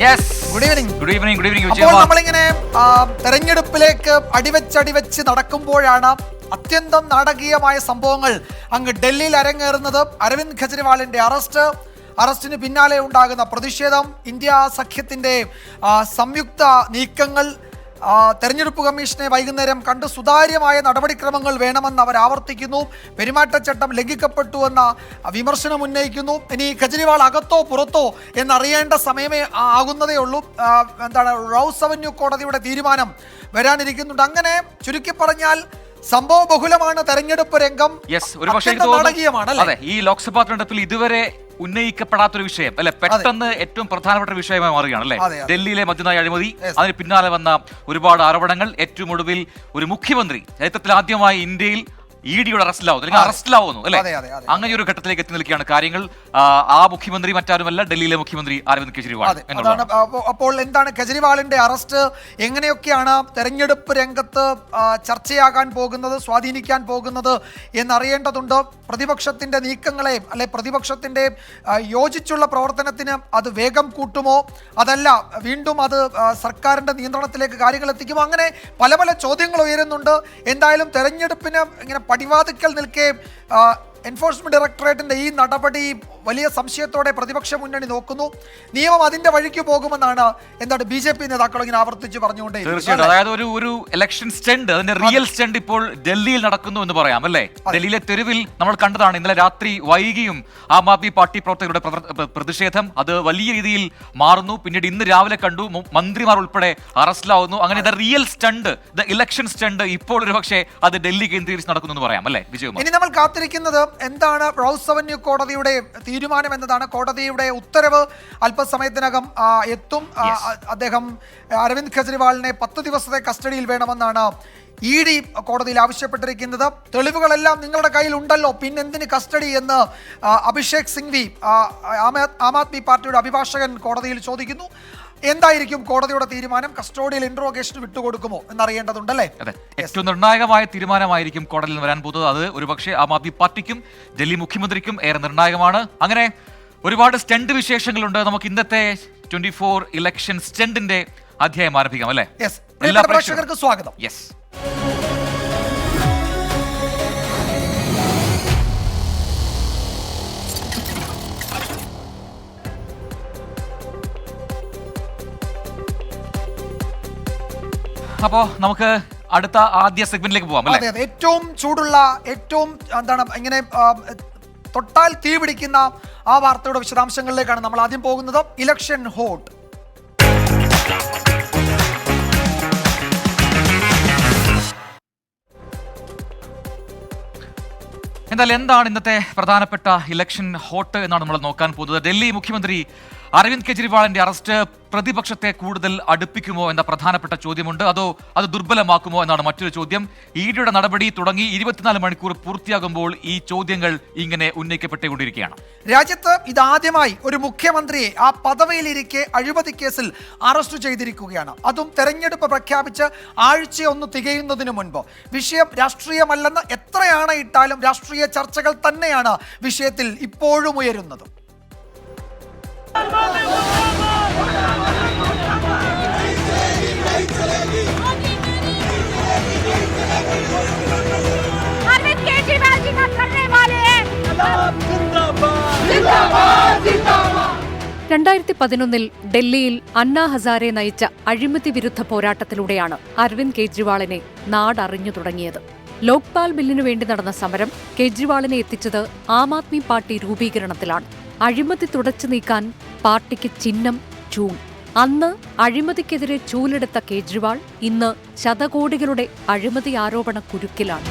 Good evening. അപ്പോൾ നമ്മളിങ്ങനെ തെരഞ്ഞെടുപ്പിലേക്ക് അടിവെച്ച് നടക്കുമ്പോഴാണ് അത്യന്തം നാടകീയമായ സംഭവങ്ങൾ അങ്ങ് ഡൽഹിയിൽ അരങ്ങേറുന്നത്. അരവിന്ദ് കെജ്രിവാളിന്റെ അറസ്റ്റിന് പിന്നാലെ ഉണ്ടാകുന്ന പ്രതിഷേധം, ഇന്ത്യ സഖ്യത്തിന്റെ സംയുക്ത നീക്കങ്ങൾ, തെരഞ്ഞെടുപ്പ് കമ്മീഷനെ വൈകുന്നേരം കണ്ട് സുതാര്യമായ നടപടിക്രമങ്ങൾ വേണമെന്ന് അവർ ആവർത്തിക്കുന്നു. പെരുമാറ്റച്ചട്ടം ലംഘിക്കപ്പെട്ടുവെന്ന വിമർശനം ഉന്നയിക്കുന്നു. ഇനി കെജ്രിവാൾ അകത്തോ പുറത്തോ എന്നറിയേണ്ട സമയമേ ആകുന്നതേ ഉള്ളൂ. റൌസ് അവന്യൂ കോടതിയുടെ തീരുമാനം വരാനിരിക്കുന്നുണ്ട്. അങ്ങനെ ചുരുക്കി പറഞ്ഞാൽ സംഭവ ബഹുലമാണ് തെരഞ്ഞെടുപ്പ് രംഗം. നാടകീയമാണ്. ഈ ലോക്സഭാ തെരഞ്ഞെടുപ്പിൽ ഇതുവരെ ഉന്നയിക്കപ്പെടാത്തൊരു വിഷയം അല്ലെ, പെട്ടെന്ന് ഏറ്റവും പ്രധാനപ്പെട്ട വിഷയമായി മാറുകയാണ് അല്ലെ. ഡൽഹിയിലെ മദ്യനയ അഴിമതി, അതിന് പിന്നാലെ വന്ന ഒരുപാട് ആരോപണങ്ങൾ, ഏറ്റവും ഒടുവിൽ ഒരു മുഖ്യമന്ത്രി ചരിത്രത്തിൽ ആദ്യമായി ഇന്ത്യയിൽ ഇഡിയുടെ അറസ്റ്റിലാവുന്നു അല്ലെ. അങ്ങനെ ഒരു ഘട്ടത്തിലേക്ക് എത്തി നിൽക്കുകയാണ് കാര്യങ്ങൾ. ആ മുഖ്യമന്ത്രി മറ്റാരുമല്ല, ഡൽഹിയിലെ മുഖ്യമന്ത്രി അരവിന്ദ് കെജ്രിവാൾ. അപ്പോൾ എന്താണ് കെജ്രിവാളിന്റെ അറസ്റ്റ്, എങ്ങനെയൊക്കെയാണ് തെരഞ്ഞെടുപ്പ് രംഗത്ത് ചർച്ചയാകാൻ പോകുന്നത്, സ്വാധീനിക്കാൻ പോകുന്നത് എന്നറിയേണ്ടതുണ്ട്. പ്രതിപക്ഷത്തിന്റെ നീക്കങ്ങളെ അല്ലെ പ്രതിപക്ഷത്തിന്റെ യോജിച്ചുള്ള പ്രവർത്തനത്തിന് അത് വേഗം കൂട്ടുമോ, അതല്ല വീണ്ടും അത് സർക്കാരിന്റെ നിയന്ത്രണത്തിലേക്ക് കാര്യങ്ങൾ എത്തിക്കുമോ, അങ്ങനെ പല പല ചോദ്യങ്ങൾ ഉയരുന്നുണ്ട്. എന്തായാലും തെരഞ്ഞെടുപ്പിന് ഇങ്ങനെ പടിവാതിക്കൽ നിൽക്കെ എൻഫോഴ്സ്മെന്റ് ഡയറക്ടറേറ്റിന്റെ ഈ നടപടി വലിയ സംശയത്തോടെ പ്രതിപക്ഷ മുന്നണി നോക്കുന്നു. നിയമം അതിന്റെ വഴിക്ക് പോകുമെന്നാണ് BJP നേതാക്കൾ ഇങ്ങനെ ആവർത്തിച്ച് പറഞ്ഞുകൊണ്ടേ. തീർച്ചയായിട്ടും, അതായത് ഒരു ഇലക്ഷൻ സ്റ്റണ്ട്, അതിന്റെ റിയൽ സ്റ്റണ്ട് ഇപ്പോൾ ഡൽഹിയിൽ നടക്കുന്നു എന്ന് പറയാം അല്ലേ. ഡൽഹിയിലെ തെരുവിൽ നമ്മൾ കണ്ടതാണ് ഇന്നലെ രാത്രി വൈകിയും ആം ആദ്മി പാർട്ടി പ്രവർത്തകരുടെ പ്രതിഷേധം അത് വലിയ രീതിയിൽ മാറുന്നു. പിന്നീട് ഇന്ന് രാവിലെ കണ്ടു മന്ത്രിമാർ ഉൾപ്പെടെ അറസ്റ്റിലാവുന്നു. അങ്ങനെ റിയൽ സ്റ്റണ്ട്, ഇലക്ഷൻ സ്റ്റണ്ട് ഇപ്പോൾ ഒരു പക്ഷേ അത് ഡൽഹി കേന്ദ്രീകരിച്ച് നടക്കുന്നു എന്ന് പറയാം അല്ലേ വിജയകുമാർ. ഇനി നമ്മൾ കാത്തിരിക്കുന്നത് എന്താണ് റൌസ് അവന്യൂ കോടതിയുടെ തീരുമാനം എന്നതാണ്. കോടതിയുടെ ഉത്തരവ് അല്പസമയത്തിനകം എത്തും. അദ്ദേഹം അരവിന്ദ് കെജ്രിവാളിനെ 10 ദിവസത്തെ കസ്റ്റഡിയിൽ വേണമെന്നാണ് ED കോടതിയിൽ ആവശ്യപ്പെട്ടിരിക്കുന്നത്. തെളിവുകളെല്ലാം നിങ്ങളുടെ കയ്യിൽ ഉണ്ടല്ലോ, പിന്നെന്തിന് കസ്റ്റഡി എന്ന് അഭിഷേക് സിംഗ്വി, ആം ആദ്മി പാർട്ടിയുടെ അഭിഭാഷകൻ, കോടതിയിൽ ചോദിക്കുന്നു. എന്തായിരിക്കും കോടതിയുടെ തീരുമാനം? കസ്റ്റോഡിയൽ ഇന്ററോഗേഷന് വിട്ടുകൊടുക്കുമോ എന്നറിയേണ്ടതുണ്ടല്ലേ. ഏറ്റവും നിർണായകമായ തീരുമാനമായിരിക്കും കോടതിയിൽ വരാൻ പോകുന്നത്. അത് ഒരുപക്ഷെ ആം ആദ്മി പാർട്ടിക്കും ഡൽഹി മുഖ്യമന്ത്രിക്കും ഏറെ നിർണായകമാണ്. അങ്ങനെ ഒരുപാട് സ്റ്റണ്ട് വിശേഷങ്ങളുണ്ട്. നമുക്ക് ഇന്നത്തെ 24 ഇലക്ഷൻ സ്റ്റണ്ടിന്റെ അധ്യായം ആരംഭിക്കാം അല്ലേ. എല്ലാ പ്രേക്ഷകർക്കും സ്വാഗതം. അപ്പോ നമുക്ക് അടുത്ത ആദ്യ സെഗ്മെന്റിലേക്ക് പോവാം. ഏറ്റവും ചൂടുള്ള, ഏറ്റവും ഇങ്ങനെ തൊട്ടാൽ തീ പിടിക്കുന്ന ആ വാർത്തയുടെ വിശദാംശങ്ങളിലേക്കാണ് നമ്മൾ ആദ്യം പോകുന്നത്. Election hot. എന്തായാലും എന്താണ് ഇന്നത്തെ പ്രധാനപ്പെട്ട ഇലക്ഷൻ ഹോട്ട് എന്നാണ് നമ്മൾ നോക്കാൻ പോകുന്നത്. ഡൽഹി മുഖ്യമന്ത്രി അരവിന്ദ് കെജ്രിവാളിന്റെ അറസ്റ്റ് പ്രതിപക്ഷത്തെ കൂടുതൽ അടുപ്പിക്കുമോ എന്ന പ്രധാനപ്പെട്ട ചോദ്യമുണ്ട്. അതോ അത് ദുർബലമാക്കുമോ എന്നാണ് മറ്റൊരു ചോദ്യം. ഇഡിയുടെ നടപടി തുടങ്ങി 24 മണിക്കൂർ പൂർത്തിയാകുമ്പോൾ ഈ ചോദ്യങ്ങൾ ഇങ്ങനെ ഉന്നയിക്കപ്പെട്ടുകൊണ്ടിരിക്കുകയാണ്. രാജ്യത്ത് ഇതാദ്യമായി ഒരു മുഖ്യമന്ത്രിയെ ആ പദവിയിലിരിക്കെ അഴിമതി കേസിൽ അറസ്റ്റ് ചെയ്തിരിക്കുകയാണ്. അതും തെരഞ്ഞെടുപ്പ് പ്രഖ്യാപിച്ച് ആഴ്ചയൊന്ന് തികയുന്നതിന് മുൻപ്. വിഷയം രാഷ്ട്രീയമല്ലെന്ന് എത്രയാണ് ഇട്ടാലും രാഷ്ട്രീയ ചർച്ചകൾ തന്നെയാണ് വിഷയത്തിൽ ഇപ്പോഴും ഉയരുന്നത്. अरविंद केजरीवाल जी का करने वाले हैं 2011 ഡൽഹിയിൽ അണ്ണാ ഹസാരെ നയിച്ച അഴിമതി വിരുദ്ധ പോരാട്ടത്തിലൂടെയാണ് അരവിന്ദ് കെജ്രിവാളിനെ നാടറിഞ്ഞു തുടങ്ങിയത്. ലോക്പാൽ ബില്ലിനു വേണ്ടി നടന്ന സമരം കെജ്രിവാളിനെ എത്തിച്ചത് ആം ആദ്മി പാർട്ടി രൂപീകരണത്തിലാണ്. അഴിമതി തുടച്ചു നീക്കാൻ പാർട്ടിക്ക് ചിഹ്നം ചൂൽ. അന്ന് അഴിമതിക്കെതിരെ ചൂലെടുത്ത കേജ്രിവാൾ ഇന്ന് ശതകോടികളുടെ അഴിമതി ആരോപണ കുരുക്കിലാണ്.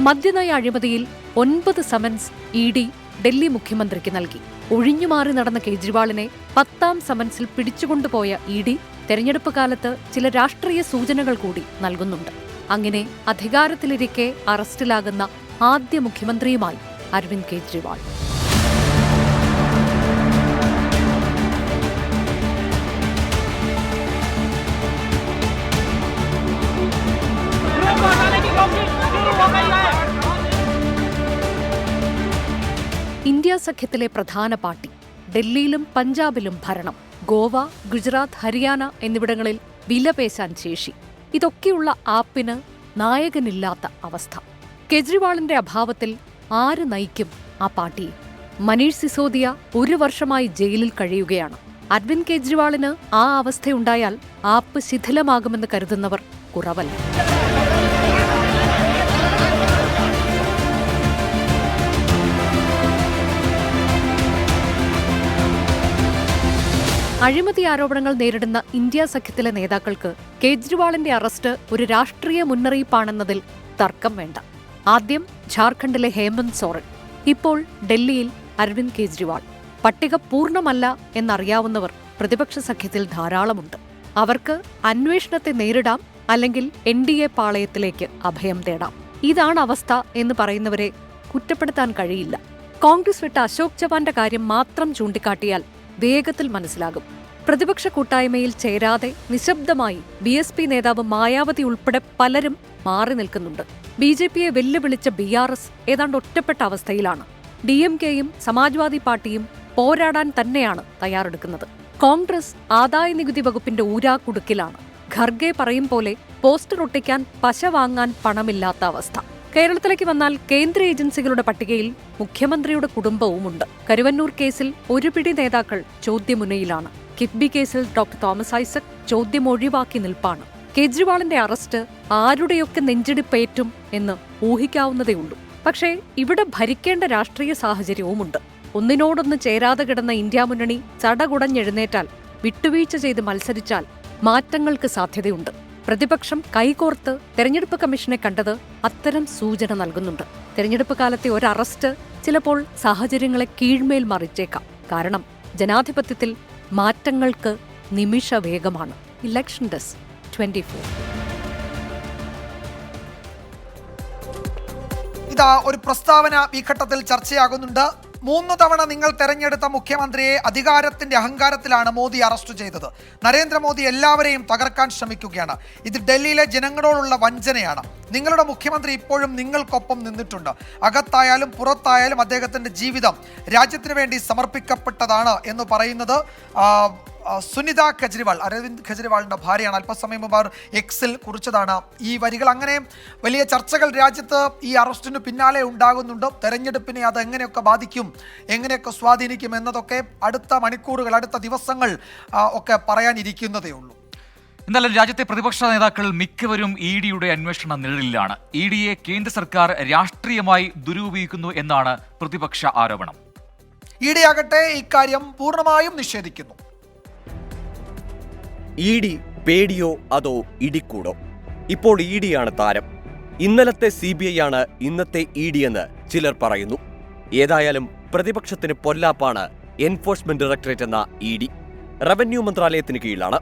മദ്യനയ അഴിമതിയിൽ 9 സമൻസ് ED ഡൽഹി മുഖ്യമന്ത്രിക്ക് നൽകി. ഒഴിഞ്ഞുമാറി നടന്ന കേജ്രിവാളിനെ 10ാം സമൻസിൽ പിടിച്ചുകൊണ്ടുപോയ ED തെരഞ്ഞെടുപ്പ് കാലത്ത് ചില രാഷ്ട്രീയ സൂചനകൾ കൂടി നൽകുന്നുണ്ട്. അങ്ങനെ അധികാരത്തിലിരിക്കെ അറസ്റ്റിലാകുന്ന ആദ്യ മുഖ്യമന്ത്രിയുമായി അരവിന്ദ് കെജ്രിവാൾ. സഖ്യത്തിലെ പ്രധാന പാർട്ടി. ഡൽഹിയിലും പഞ്ചാബിലും ഭരണം, ഗോവ, ഗുജറാത്ത്, ഹരിയാന എന്നിവിടങ്ങളിൽ വിലപേശാൻ ശേഷി. ഇതൊക്കെയുള്ള ആപ്പിന് നായകനില്ലാത്ത അവസ്ഥ. കെജ്രിവാളിന്റെ അഭാവത്തിൽ ആര് നയിക്കും ആ പാർട്ടിയെ? മനീഷ് സിസോദിയ 1 വർഷമായി ജയിലിൽ കഴിയുകയാണ്. അരവിന്ദ് കെജ്രിവാളിന് ആ അവസ്ഥയുണ്ടായാൽ ആപ്പ് ശിഥിലമാകുമെന്ന് കരുതുന്നവർ കുറവല്ല. അഴിമതി ആരോപണങ്ങൾ നേരിടുന്ന ഇന്ത്യ സഖ്യത്തിലെ നേതാക്കൾക്ക് കേജ്രിവാളിന്റെ അറസ്റ്റ് ഒരു രാഷ്ട്രീയ മുന്നറിയിപ്പാണെന്നതിൽ തർക്കം വേണ്ട. ആദ്യം ഝാർഖണ്ഡിലെ ഹേമന്ത് സോറൻ, ഇപ്പോൾ ഡൽഹിയിൽ അരവിന്ദ് കെജ്രിവാൾ. പട്ടിക പൂർണ്ണമല്ല എന്നറിയാവുന്നവർ പ്രതിപക്ഷ സഖ്യത്തിൽ ധാരാളമുണ്ട്. അവർക്ക് അന്വേഷണത്തെ നേരിടാം, അല്ലെങ്കിൽ NDA പാളയത്തിലേക്ക് അഭയം തേടാം. ഇതാണ് അവസ്ഥ എന്ന് പറയുന്നവരെ കുറ്റപ്പെടുത്താൻ കഴിയില്ല. കോൺഗ്രസ് വിട്ട അശോക് ചവാന്റെ കാര്യം മാത്രം ചൂണ്ടിക്കാട്ടിയാൽ വേഗത്തിൽ മനസ്സിലാകും. പ്രതിപക്ഷ കൂട്ടായ്മയിൽ ചേരാതെ നിശബ്ദമായി BSP നേതാവ് മായാവതി ഉൾപ്പെടെ പലരും മാറി നിൽക്കുന്നുണ്ട്. BJPയെ വെല്ലുവിളിച്ച BRS ഏതാണ്ട് ഒറ്റപ്പെട്ട അവസ്ഥയിലാണ്. DMKയും സമാജ്വാദി പാർട്ടിയും പോരാടാൻ തന്നെയാണ് തയ്യാറെടുക്കുന്നത്. കോൺഗ്രസ് ആദായനികുതി വകുപ്പിന്റെ ഊരാക്കുടുക്കിലാണ്. ഖർഗെ പറയും പോലെ പോസ്റ്റർ ഒട്ടിക്കാൻ പശ വാങ്ങാൻ പണമില്ലാത്ത അവസ്ഥ. കേരളത്തിലേക്ക് വന്നാൽ കേന്ദ്ര ഏജൻസികളുടെ പട്ടികയിൽ മുഖ്യമന്ത്രിയുടെ കുടുംബവുമുണ്ട്. കരുവന്നൂർ കേസിൽ ഒരു പിടി നേതാക്കൾ ചോദ്യമുനയിലാണ്. കിഫ്ബി കേസിൽ ഡോക്ടർ തോമസ് ഐസക് ചോദ്യം ഒഴിവാക്കി നിൽപ്പാണ്. കേജ്രിവാളിന്റെ അറസ്റ്റ് ആരുടെയൊക്കെ നെഞ്ചിടിപ്പേറ്റും എന്ന് ഊഹിക്കാവുന്നതേയുള്ളൂ. പക്ഷേ ഇവിടെ ഭരിക്കേണ്ട രാഷ്ട്രീയ സാഹചര്യവുമുണ്ട്. ഒന്നിനോടൊന്ന് ചേരാതെ കിടന്ന ഇന്ത്യ മുന്നണി ചടകുടഞ്ഞെഴുന്നേറ്റാൽ, വിട്ടുവീഴ്ച ചെയ്ത് മത്സരിച്ചാൽ മാറ്റങ്ങൾക്ക് സാധ്യതയുണ്ട്. പ്രതിപക്ഷം കൈകോർത്ത് തെരഞ്ഞെടുപ്പ് കമ്മീഷനെ കണ്ടത് അത്തരം സൂചന നൽകുന്നുണ്ട്. തെരഞ്ഞെടുപ്പ് കാലത്തെ ഒരു അറസ്റ്റ് ചിലപ്പോൾ സാഹചര്യങ്ങളെ കീഴ്മേൽ മറിച്ചേക്കാം. കാരണം ജനാധിപത്യത്തിൽ മാറ്റങ്ങൾക്ക് നിമിഷവേഗമാണ്. Election desk 24. ഇതാ ഒരു പ്രസ്താവന ഈ ഘട്ടത്തിൽ ചർച്ചയാകുന്നുണ്ട്. 3 തവണ നിങ്ങൾ തെരഞ്ഞെടുത്ത മുഖ്യമന്ത്രിയെ അധികാരത്തിന്റെ അഹങ്കാരത്തിലാണ് മോദി അറസ്റ്റ് ചെയ്തത്. നരേന്ദ്രമോദി എല്ലാവരെയും തകർക്കാൻ ശ്രമിക്കുകയാണ്. ഇത് ഡൽഹിയിലെ ജനങ്ങളോടുള്ള വഞ്ചനയാണ്. നിങ്ങളുടെ മുഖ്യമന്ത്രി ഇപ്പോഴും നിങ്ങൾക്കൊപ്പം നിന്നിട്ടുണ്ട്. അകത്തായാലും പുറത്തായാലും അദ്ദേഹത്തിന്റെ ജീവിതം രാജ്യത്തിന് വേണ്ടി സമർപ്പിക്കപ്പെട്ടതാണ് എന്ന് പറയുന്നത് സുനിത കെജ്രിവാൾ, അരവിന്ദ് കെജ്രിവാളിന്റെ ഭാര്യയാണ്. അല്പസമയം മുമ്പ് അവർ എക്സിൽ കുറിച്ചതാണ് ഈ വരികൾ. അങ്ങനെ വലിയ ചർച്ചകൾ രാജ്യത്ത് ഈ അറസ്റ്റിന് പിന്നാലെ ഉണ്ടാകുന്നുണ്ട്. തെരഞ്ഞെടുപ്പിനെ അത് എങ്ങനെയൊക്കെ ബാധിക്കും, എങ്ങനെയൊക്കെ സ്വാധീനിക്കും എന്നതൊക്കെ അടുത്ത മണിക്കൂറുകൾ, അടുത്ത ദിവസങ്ങൾ ഒക്കെ പറയാനിരിക്കുന്നതേ ഉള്ളൂ. എന്നാലും രാജ്യത്തെ പ്രതിപക്ഷ നേതാക്കൾ മിക്കവരും EDയുടെ അന്വേഷണ നിഴലിലാണ്. EDയെ കേന്ദ്ര സർക്കാർ രാഷ്ട്രീയമായി ദുരുപയോഗിക്കുന്നു എന്നാണ് പ്രതിപക്ഷ ആരോപണം. ED ആകട്ടെ ഇക്കാര്യം പൂർണ്ണമായും നിഷേധിക്കുന്നു. ED പേടിയോ അതോ ഇടിക്കൂടോ? ഇപ്പോൾ EDയാണ് താരം. ഇന്നലത്തെ CBI ആണ് ഇന്നത്തെ ED എന്ന് ചിലർ പറയുന്നു. ഏതായാലും പ്രതിപക്ഷത്തിന് പൊല്ലാപ്പാണ് എൻഫോഴ്സ്മെന്റ് ഡയറക്ടറേറ്റ് എന്ന ED. റവന്യൂ മന്ത്രാലയത്തിന് കീഴിലാണ്.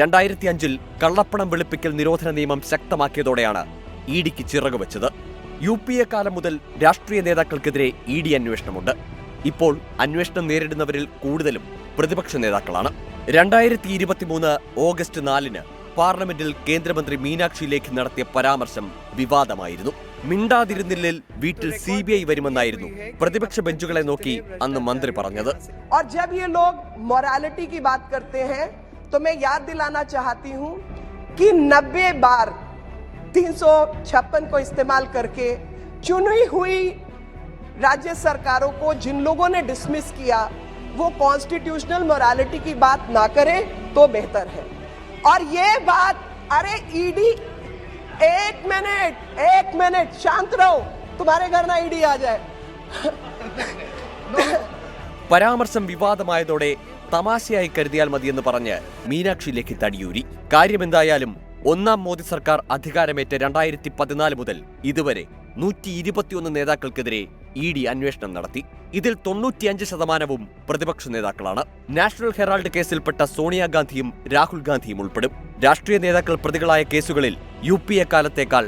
2005-ൽ കള്ളപ്പണം വെളുപ്പിക്കൽ നിരോധന നിയമം ശക്തമാക്കിയതോടെയാണ് EDക്ക് ചിറകുവെച്ചത്. UPA കാലം മുതൽ രാഷ്ട്രീയ നേതാക്കൾക്കെതിരെ ED അന്വേഷണമുണ്ട്. ഇപ്പോൾ അന്വേഷണം നേരിടുന്നവരിൽ കൂടുതലും പ്രതിപക്ഷ നേതാക്കളാണ്. 2023 ഓഗസ്റ്റ് 4-ന് പാർലമെന്റിൽ കേന്ദ്രമന്ത്രി മീനാക്ഷി ലേഖി നടത്തിയ പരാമർശം വിവാദമായിരുന്നു. മിണ്ടാതിരുന്നില്ലിൽ വീട്ടിൽ CBI വരുമെന്നായിരുന്നു പ്രതിപക്ഷ ബെഞ്ചുകളെ നോക്കി അന്ന് മന്ത്രി പറഞ്ഞത്. और जब ये लोग मोरालिटी की बात करते हैं तो मैं याद दिलाना चाहती हूं कि 90 बार 356 को इस्तेमाल करके चुनी हुई राज्य सरकारों को जिन लोगों ने डिसमिस किया, वो कॉन्स्टिट्यूशनल मोरालिटी की बात ना करे तो बेहतर है. और ये बात, अरे ED, एक मिनट शांत रहो, तुम्हारे घर ना ED आ जाए. പരാമർശം വിവാദമായതോടെ തമാശയായി കരുതിയാൽ മതിയെന്ന് പറഞ്ഞ് മീനാക്ഷി ലേഖി തടിയൂരി. കാര്യമെന്തായാലും 1ാം മോദി സർക്കാർ അധികാരമേറ്റ 2014 മുതൽ ഇതുവരെ 121 നേതാക്കൾക്കെതിരെ ED അന്വേഷണം നടത്തി. ഇതിൽ 95% പ്രതിപക്ഷ നേതാക്കളാണ്. നാഷണൽ ഹെറാൾഡ് കേസിൽപ്പെട്ട സോണിയാഗാന്ധിയും രാഹുൽ ഗാന്ധിയും ഉൾപ്പെടും. രാഷ്ട്രീയ നേതാക്കൾ പ്രതികളായ കേസുകളിൽ UPA കാലത്തേക്കാൾ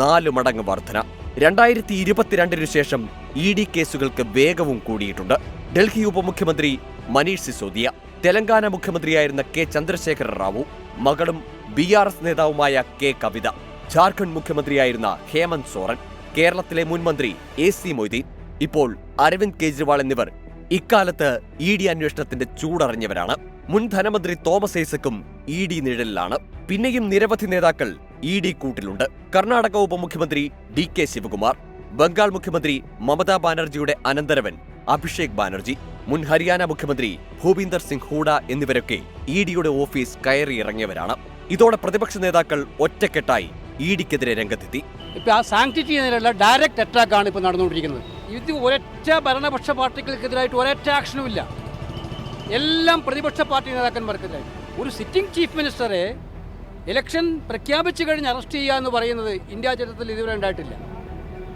4 മടങ്ങ് വർധന. 2022 ശേഷം ED കേസുകൾക്ക് വേഗവും കൂടിയിട്ടുണ്ട്. ഡൽഹി ഉപമുഖ്യമന്ത്രി മനീഷ് സിസോദിയ, തെലങ്കാന മുഖ്യമന്ത്രിയായിരുന്ന K. ചന്ദ്രശേഖര റാവു, മകളും BRS നേതാവുമായ K. കവിത, ഝാർഖണ്ഡ് മുഖ്യമന്ത്രിയായിരുന്ന ഹേമന്ത് സോറൻ, കേരളത്തിലെ മുൻ മന്ത്രി AC മൊയ്തീൻ, ഇപ്പോൾ അരവിന്ദ് കെജ്രിവാൾ എന്നിവർ ഇക്കാലത്ത് ഇ ഡി അന്വേഷണത്തിന്റെ ചൂടറിഞ്ഞവരാണ്. മുൻ ധനമന്ത്രി തോമസ് ഐസക്കും ഇ ഡി നിഴലിലാണ്. പിന്നെയും നിരവധി നേതാക്കൾ ഇ ഡി കൂട്ടിലുണ്ട്. കർണാടക ഉപമുഖ്യമന്ത്രി ഡി കെ ശിവകുമാർ, ബംഗാൾ മുഖ്യമന്ത്രി മമതാ ബാനർജിയുടെ അനന്തരവൻ അഭിഷേക് ബാനർജി, മുൻ ഹരിയാന മുഖ്യമന്ത്രി ഭൂപീന്ദർ സിംഗ് ഹൂഡ എന്നിവരൊക്കെ ഇ ഡിയുടെ ഓഫീസ് കയറിയിറങ്ങിയവരാണ്. ഇതോടെ പ്രതിപക്ഷ നേതാക്കൾ ഒറ്റക്കെട്ടായി ഇ ഡിക്കെതിരെ രംഗത്തെത്തി. ഇപ്പൊ ആ സാങ്ക്ടിറ്റി എന്നതിലുള്ള ഡയറക്റ്റ് അറ്റാക്കാണ് ഇപ്പോൾ നടന്നുകൊണ്ടിരിക്കുന്നത്. ഇത് ഒരൊറ്റ ഭരണപക്ഷ പാർട്ടികൾക്കെതിരായിട്ട് ഒരൊറ്റ ആക്ഷനും ഇല്ല. എല്ലാം പ്രതിപക്ഷ പാർട്ടി നേതാക്കന്മാർക്കെതിരായി. ഒരു സിറ്റിംഗ് ചീഫ് മിനിസ്റ്ററെ ഇലക്ഷൻ പ്രഖ്യാപിച്ചു കഴിഞ്ഞ് അറസ്റ്റ് ചെയ്യുക എന്ന് പറയുന്നത് ഇന്ത്യ ചരിത്രത്തിൽ ഇതുവരെ ഉണ്ടായിട്ടില്ല.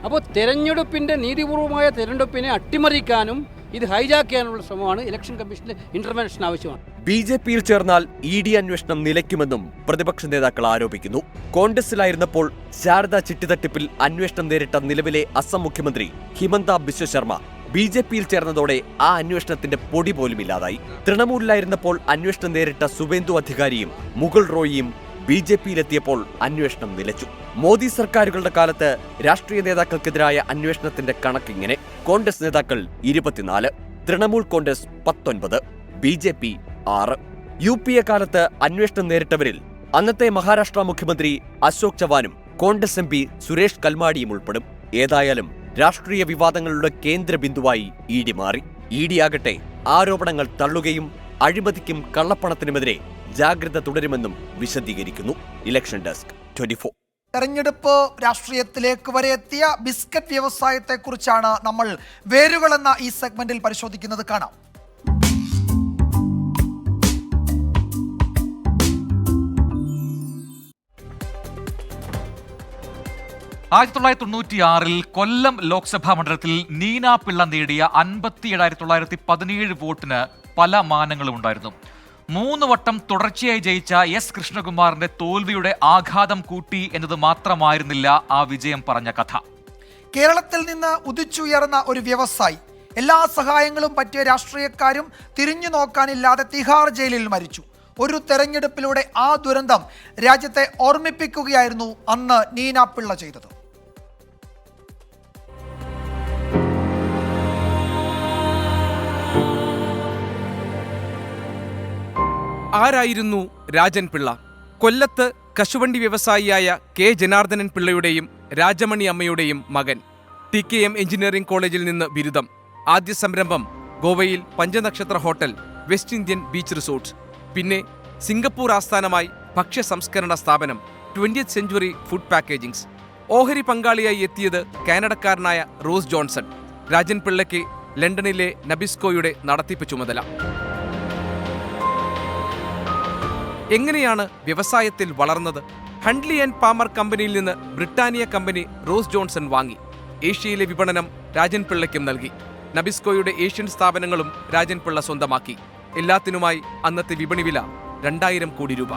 അപ്പോൾ തെരഞ്ഞെടുപ്പിൻ്റെ നീതിപൂർവമായ തെരഞ്ഞെടുപ്പിനെ അട്ടിമറിക്കാനും ഇത് ഹൈജാക്ക് ചെയ്യാനുള്ള ശ്രമമാണ്. ഇലക്ഷൻ കമ്മീഷന്റെ ഇന്റർവെൻഷൻ ആവശ്യമാണ്. ബി ജെ പിയിൽ ചേർന്നാൽ ഇ ഡി അന്വേഷണം നിലയ്ക്കുമെന്നും പ്രതിപക്ഷ നേതാക്കൾ ആരോപിക്കുന്നു. കോൺഗ്രസിലായിരുന്നപ്പോൾ ശാരദാ ചിട്ടിതട്ടിപ്പിൽ അന്വേഷണം നേരിട്ട നിലവിലെ അസം മുഖ്യമന്ത്രി ഹിമന്ത ബിശ്വ ശർമ്മ ബി ജെ പിയിൽ ചേർന്നതോടെ ആ അന്വേഷണത്തിന്റെ പൊടി പോലും ഇല്ലാതായി. തൃണമൂലിലായിരുന്നപ്പോൾ അന്വേഷണം നേരിട്ട സുവേന്ദു അധികാരിയും മുകുൾ റോയിയും ബി ജെ പിയിലെത്തിയപ്പോൾ അന്വേഷണം നിലച്ചു. മോദി സർക്കാരുകളുടെ കാലത്ത് രാഷ്ട്രീയ നേതാക്കൾക്കെതിരായ അന്വേഷണത്തിന്റെ കണക്കിങ്ങനെ: കോൺഗ്രസ് നേതാക്കൾ 24, Trinamool Congress 19, B J P 6. U P A കാലത്ത് അന്വേഷണം നേരിട്ടവരിൽ അന്നത്തെ മഹാരാഷ്ട്ര മുഖ്യമന്ത്രി അശോക് ചവാനും കോൺഗ്രസ് എം പി സുരേഷ് കൽമാഡിയും ഉൾപ്പെടും. ഏതായാലും രാഷ്ട്രീയ വിവാദങ്ങളുടെ കേന്ദ്ര ബിന്ദുവായി ഇ ഡി മാറി. ഇ ഡി ആകട്ടെ ആരോപണങ്ങൾ തള്ളുകയും അഴിമതിക്കും കള്ളപ്പണത്തിനുമെതിരെ ജാഗ്രത തുടരുമെന്നും വിശദീകരിക്കുന്നു. Election desk 24. തെരഞ്ഞെടുപ്പ് രാഷ്ട്രീയത്തിലേക്ക് വരെ എത്തിയ ബിസ്ക്കറ്റ് വ്യവസായത്തെക്കുറിച്ചാണ് നമ്മൾ വേരുകൾ എന്ന ഈ സെഗ്മെന്റിൽ പരിശോധിക്കുന്നത്. കാണാം. 1996 കൊല്ലം ലോക്സഭാ മണ്ഡലത്തിൽ നീന പിള്ള നേടിയ 57,917 വോട്ടിന് പല മാനങ്ങളും ഉണ്ടായിരുന്നു. 3 വട്ടം തുടർച്ചയായി ജയിച്ച എസ് കൃഷ്ണകുമാറിന്റെ തോൽവിയുടെ ആഘാതം കൂട്ടി എന്നത് മാത്രമായിരുന്നില്ല ആ വിജയം പറഞ്ഞ കഥ. കേരളത്തിൽ നിന്ന് ഉദിച്ചുയർന്ന ഒരു വ്യവസായി, എല്ലാ സഹായങ്ങളും പറ്റിയ രാഷ്ട്രീയക്കാരും തിരിഞ്ഞു നോക്കാനില്ലാതെ തിഹാർ ജയിലിൽ മരിച്ചു. ഒരു തെരഞ്ഞെടുപ്പിലൂടെ ആ ദുരന്തം രാജ്യത്തെ ഓർമ്മിപ്പിക്കുകയായിരുന്നു അന്ന് നീന പിള്ള ചെയ്തത്. ആരായിരുന്നു രാജൻ പിള്ള? കൊല്ലത്ത് കശുവണ്ടി വ്യവസായിയായ കെ ജനാർദ്ദനൻ പിള്ളയുടെയും രാജമണി അമ്മയുടെയും മകൻ. TKM എഞ്ചിനീയറിംഗ് കോളേജിൽ നിന്ന് ബിരുദം. ആദ്യ സംരംഭം ഗോവയിൽ പഞ്ചനക്ഷത്ര hotel, west Indian beach resort. പിന്നെ സിംഗപ്പൂർ ആസ്ഥാനമായി ഭക്ഷ്യ സംസ്കരണ സ്ഥാപനം 20th സെഞ്ച്വറി ഫുഡ് പാക്കേജിംഗ്സ്. ഓഹരി പങ്കാളിയായി എത്തിയത് കാനഡക്കാരനായ റോസ് ജോൺസൺ. രാജൻ പിള്ളയ്ക്ക് ലണ്ടനിലെ നബിസ്കോയുടെ നടത്തിപ്പ് ചുമതല. എങ്ങനെയാണ് വ്യവസായത്തിൽ വളർന്നത്? ഹൺലി ആൻഡ് പാമർ കമ്പനിയിൽ നിന്ന് ബ്രിട്ടാനിയ കമ്പനി റോസ് ജോൺസൺ വാങ്ങി. ഏഷ്യയിലെ വിപണനം രാജൻ പിള്ളയ്ക്കും നൽകി. നബിസ്കോയുടെ ഏഷ്യൻ സ്ഥാപനങ്ങളും രാജൻ പിള്ള സ്വന്തമാക്കി. എല്ലാത്തിനുമായി അന്നത്തെ വിപണി വില 2000 കോടി രൂപ.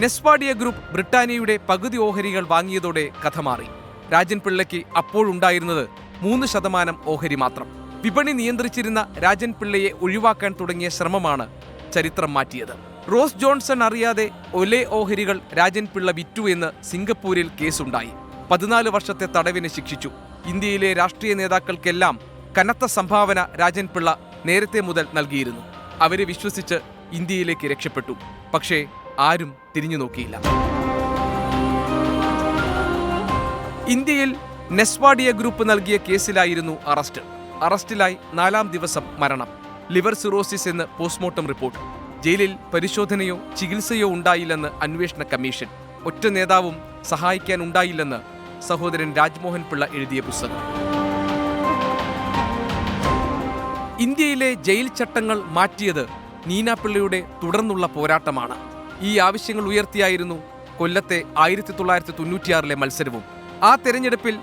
നെസ്വാഡിയ ഗ്രൂപ്പ് ബ്രിട്ടാനിയയുടെ പകുതി ഓഹരികൾ വാങ്ങിയതോടെ കഥ മാറി. രാജൻ പിള്ളയ്ക്ക് അപ്പോഴുണ്ടായിരുന്നത് 3% ഓഹരി മാത്രം. വിപണി നിയന്ത്രിച്ചിരുന്ന രാജൻ പിള്ളയെ ഒഴിവാക്കാൻ തുടങ്ങിയ ശ്രമമാണ് ചരിത്രം മാറ്റിയത്. റോസ് ജോൺസൺ അറിയാതെ ഒലേ ഓഹരികൾ രാജൻ പിള്ള വിറ്റു എന്ന് സിംഗപ്പൂരിൽ കേസുണ്ടായി. 14 വർഷത്തെ തടവിന് ശിക്ഷിച്ചു. ഇന്ത്യയിലെ രാഷ്ട്രീയ നേതാക്കൾക്കെല്ലാം കനത്ത സംഭാവന രാജൻ പിള്ള നേരത്തെ മുതൽ നൽകിയിരുന്നു. അവരെ വിശ്വസിച്ച് ഇന്ത്യയിലേക്ക് രക്ഷപ്പെട്ടു. പക്ഷേ ആരും തിരിഞ്ഞു നോക്കിയില്ല. ഇന്ത്യയിൽ നെസ്വാഡിയ ഗ്രൂപ്പ് നൽകിയ കേസിലായിരുന്നു അറസ്റ്റ്. അറസ്റ്റിലായി 4-ാം ദിവസം മരണം. ലിവർ സിറോസിസ് എന്ന് പോസ്റ്റ്മോർട്ടം റിപ്പോർട്ട്. ജയിലിൽ പരിശോധനയോ ചികിത്സയോ ഉണ്ടായില്ലെന്ന് അന്വേഷണ കമ്മീഷൻ. ഒറ്റ നേതാവും സഹായിക്കാൻ ഉണ്ടായില്ലെന്ന് സഹോദരൻ രാജ്മോഹൻ പിള്ള എഴുതിയ പുസ്തകം. ഇന്ത്യയിലെ ജയിൽ ചട്ടങ്ങൾ മാറ്റിയത് നീന പിള്ളയുടെ തുടർന്നുള്ള പോരാട്ടമാണ്. ഈ ആവശ്യങ്ങൾ ഉയർത്തിയായിരുന്നു കൊല്ലത്തെ 1996 മത്സരവും. ആ തെരഞ്ഞെടുപ്പിൽ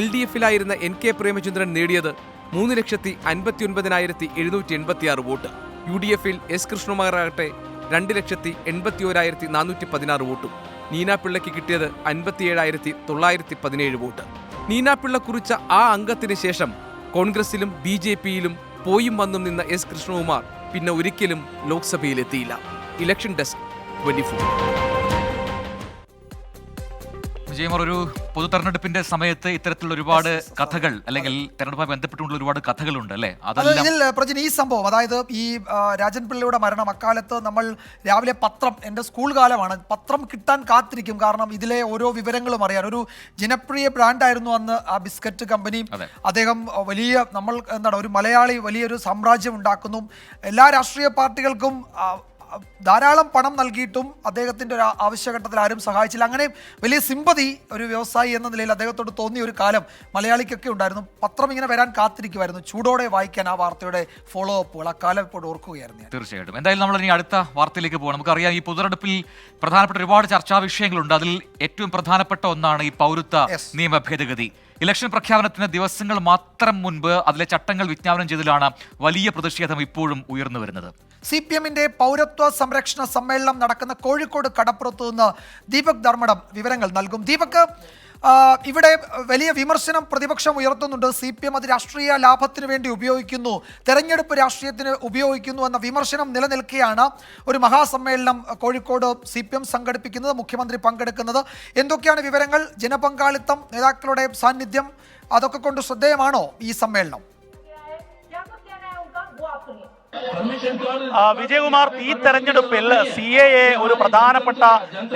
LDF-ലായിരുന്ന NK പ്രേമചന്ദ്രൻ നേടിയത് 3,59,786 വോട്ട്. UDF-ൽ S കൃഷ്ണകുമാറാകട്ടെ 2,81,416 വോട്ടും. നീന പിള്ളയ്ക്ക് കിട്ടിയത് 57,917 വോട്ട്. നീന പിള്ള കുറിച്ച ആ അംഗത്തിന് ശേഷം കോൺഗ്രസിലും BJP-യിലും പോയും വന്നും നിന്ന S കൃഷ്ണകുമാർ പിന്നെ ഒരിക്കലും ലോക്സഭയിലെത്തിയില്ല. Election desk 24. വിജയമർ, ഒരു പൊതു തെരഞ്ഞെടുപ്പിന്റെ സമയത്ത് ഇത്തരത്തിലുള്ള ഒരുപാട് കഥകൾ അല്ലെങ്കിൽ തെരഞ്ഞെടുപ്പുമായി ബന്ധപ്പെട്ടുള്ള ഒരുപാട് കഥകളുണ്ട് അല്ലേ? ഇതിൽ പ്രജിൻ ഈ സംഭവം, അതായത് ഈ രാജൻ പിള്ളയുടെ മരണം, അക്കാലത്ത് നമ്മൾ രാവിലെ പത്രം, എൻ്റെ സ്കൂൾ കാലമാണ്, പത്രം കിട്ടാൻ കാത്തിരിക്കും. കാരണം ഇതിലെ ഓരോ വിവരങ്ങളും അറിയാൻ. ഒരു ജനപ്രിയ ബ്രാൻഡായിരുന്നു അന്ന് ആ ബിസ്ക്കറ്റ് കമ്പനി. അദ്ദേഹം വലിയ, നമ്മൾ എന്താണ്, ഒരു മലയാളി വലിയൊരു സാമ്രാജ്യം ഉണ്ടാക്കുന്നു. എല്ലാ രാഷ്ട്രീയ പാർട്ടികൾക്കും ധാരാളം പണം നൽകിയിട്ടും അദ്ദേഹത്തിൻ്റെ ഒരു ആവശ്യഘട്ടത്തിൽ ആരും സഹായിച്ചില്ല. അങ്ങനെ വലിയ സിമ്പതി ഒരു വ്യവസായി എന്ന നിലയിൽ അദ്ദേഹത്തോട് തോന്നിയ ഒരു കാലം മലയാളിക്കൊക്കെ ഉണ്ടായിരുന്നു. പത്രം ഇങ്ങനെ വരാൻ കാത്തിരിക്കുമായിരുന്നു, ചൂടോടെ വായിക്കാൻ ആ വാർത്തയുടെ ഫോളോ അപ്പുകൾ. ആ കാലം ഇപ്പോൾ ഓർക്കുകയായിരുന്നു. തീർച്ചയായിട്ടും. എന്തായാലും നമ്മൾ ഇനി അടുത്ത വാർത്തയിലേക്ക് പോകണം. നമുക്കറിയാം, ഈ പൊതുതെരഞ്ഞെടുപ്പിൽ പ്രധാനപ്പെട്ട ഒരുപാട് ചർച്ചാ വിഷയങ്ങളുണ്ട്. അതിൽ ഏറ്റവും പ്രധാനപ്പെട്ട ഒന്നാണ് ഈ പൗരത്വ നിയമ ഭേദഗതി. ഇലക്ഷൻ പ്രഖ്യാപനത്തിന് ദിവസങ്ങൾ മാത്രം മുൻപ് അതിലെ ചട്ടങ്ങൾ വിജ്ഞാപനം ചെയ്തതിലാണ് വലിയ പ്രതിഷേധം ഇപ്പോഴും ഉയർന്നു വരുന്നത്. CPM-ന്റെ പൗരത്വ സംരക്ഷണ സമ്മേളനം നടക്കുന്ന കോഴിക്കോട് കടപ്പുറത്ത് നിന്ന് ദീപക് ധർമ്മടം വിവരങ്ങൾ നൽകും. ദീപക്, ഇവിടെ വലിയ വിമർശനം പ്രതിപക്ഷം ഉയർത്തുന്നുണ്ട്. CPM അത് രാഷ്ട്രീയ ലാഭത്തിന് വേണ്ടി ഉപയോഗിക്കുന്നു, തെരഞ്ഞെടുപ്പ് രാഷ്ട്രീയത്തിന് ഉപയോഗിക്കുന്നു എന്ന വിമർശനം നിലനിൽക്കെയാണ് ഒരു മഹാസമ്മേളനം കോഴിക്കോട് CPM സംഘടിപ്പിക്കുന്നത്, മുഖ്യമന്ത്രി പങ്കെടുക്കുന്നത്. എന്തൊക്കെയാണ് വിവരങ്ങൾ? ജനപങ്കാളിത്തം, നേതാക്കളുടെ സാന്നിധ്യം, അതൊക്കെ കൊണ്ട് ശ്രദ്ധേയമാണോ ഈ സമ്മേളനം? വിജയകുമാർ, ഈ തെരഞ്ഞെടുപ്പിൽ CAA ഒരു പ്രധാനപ്പെട്ട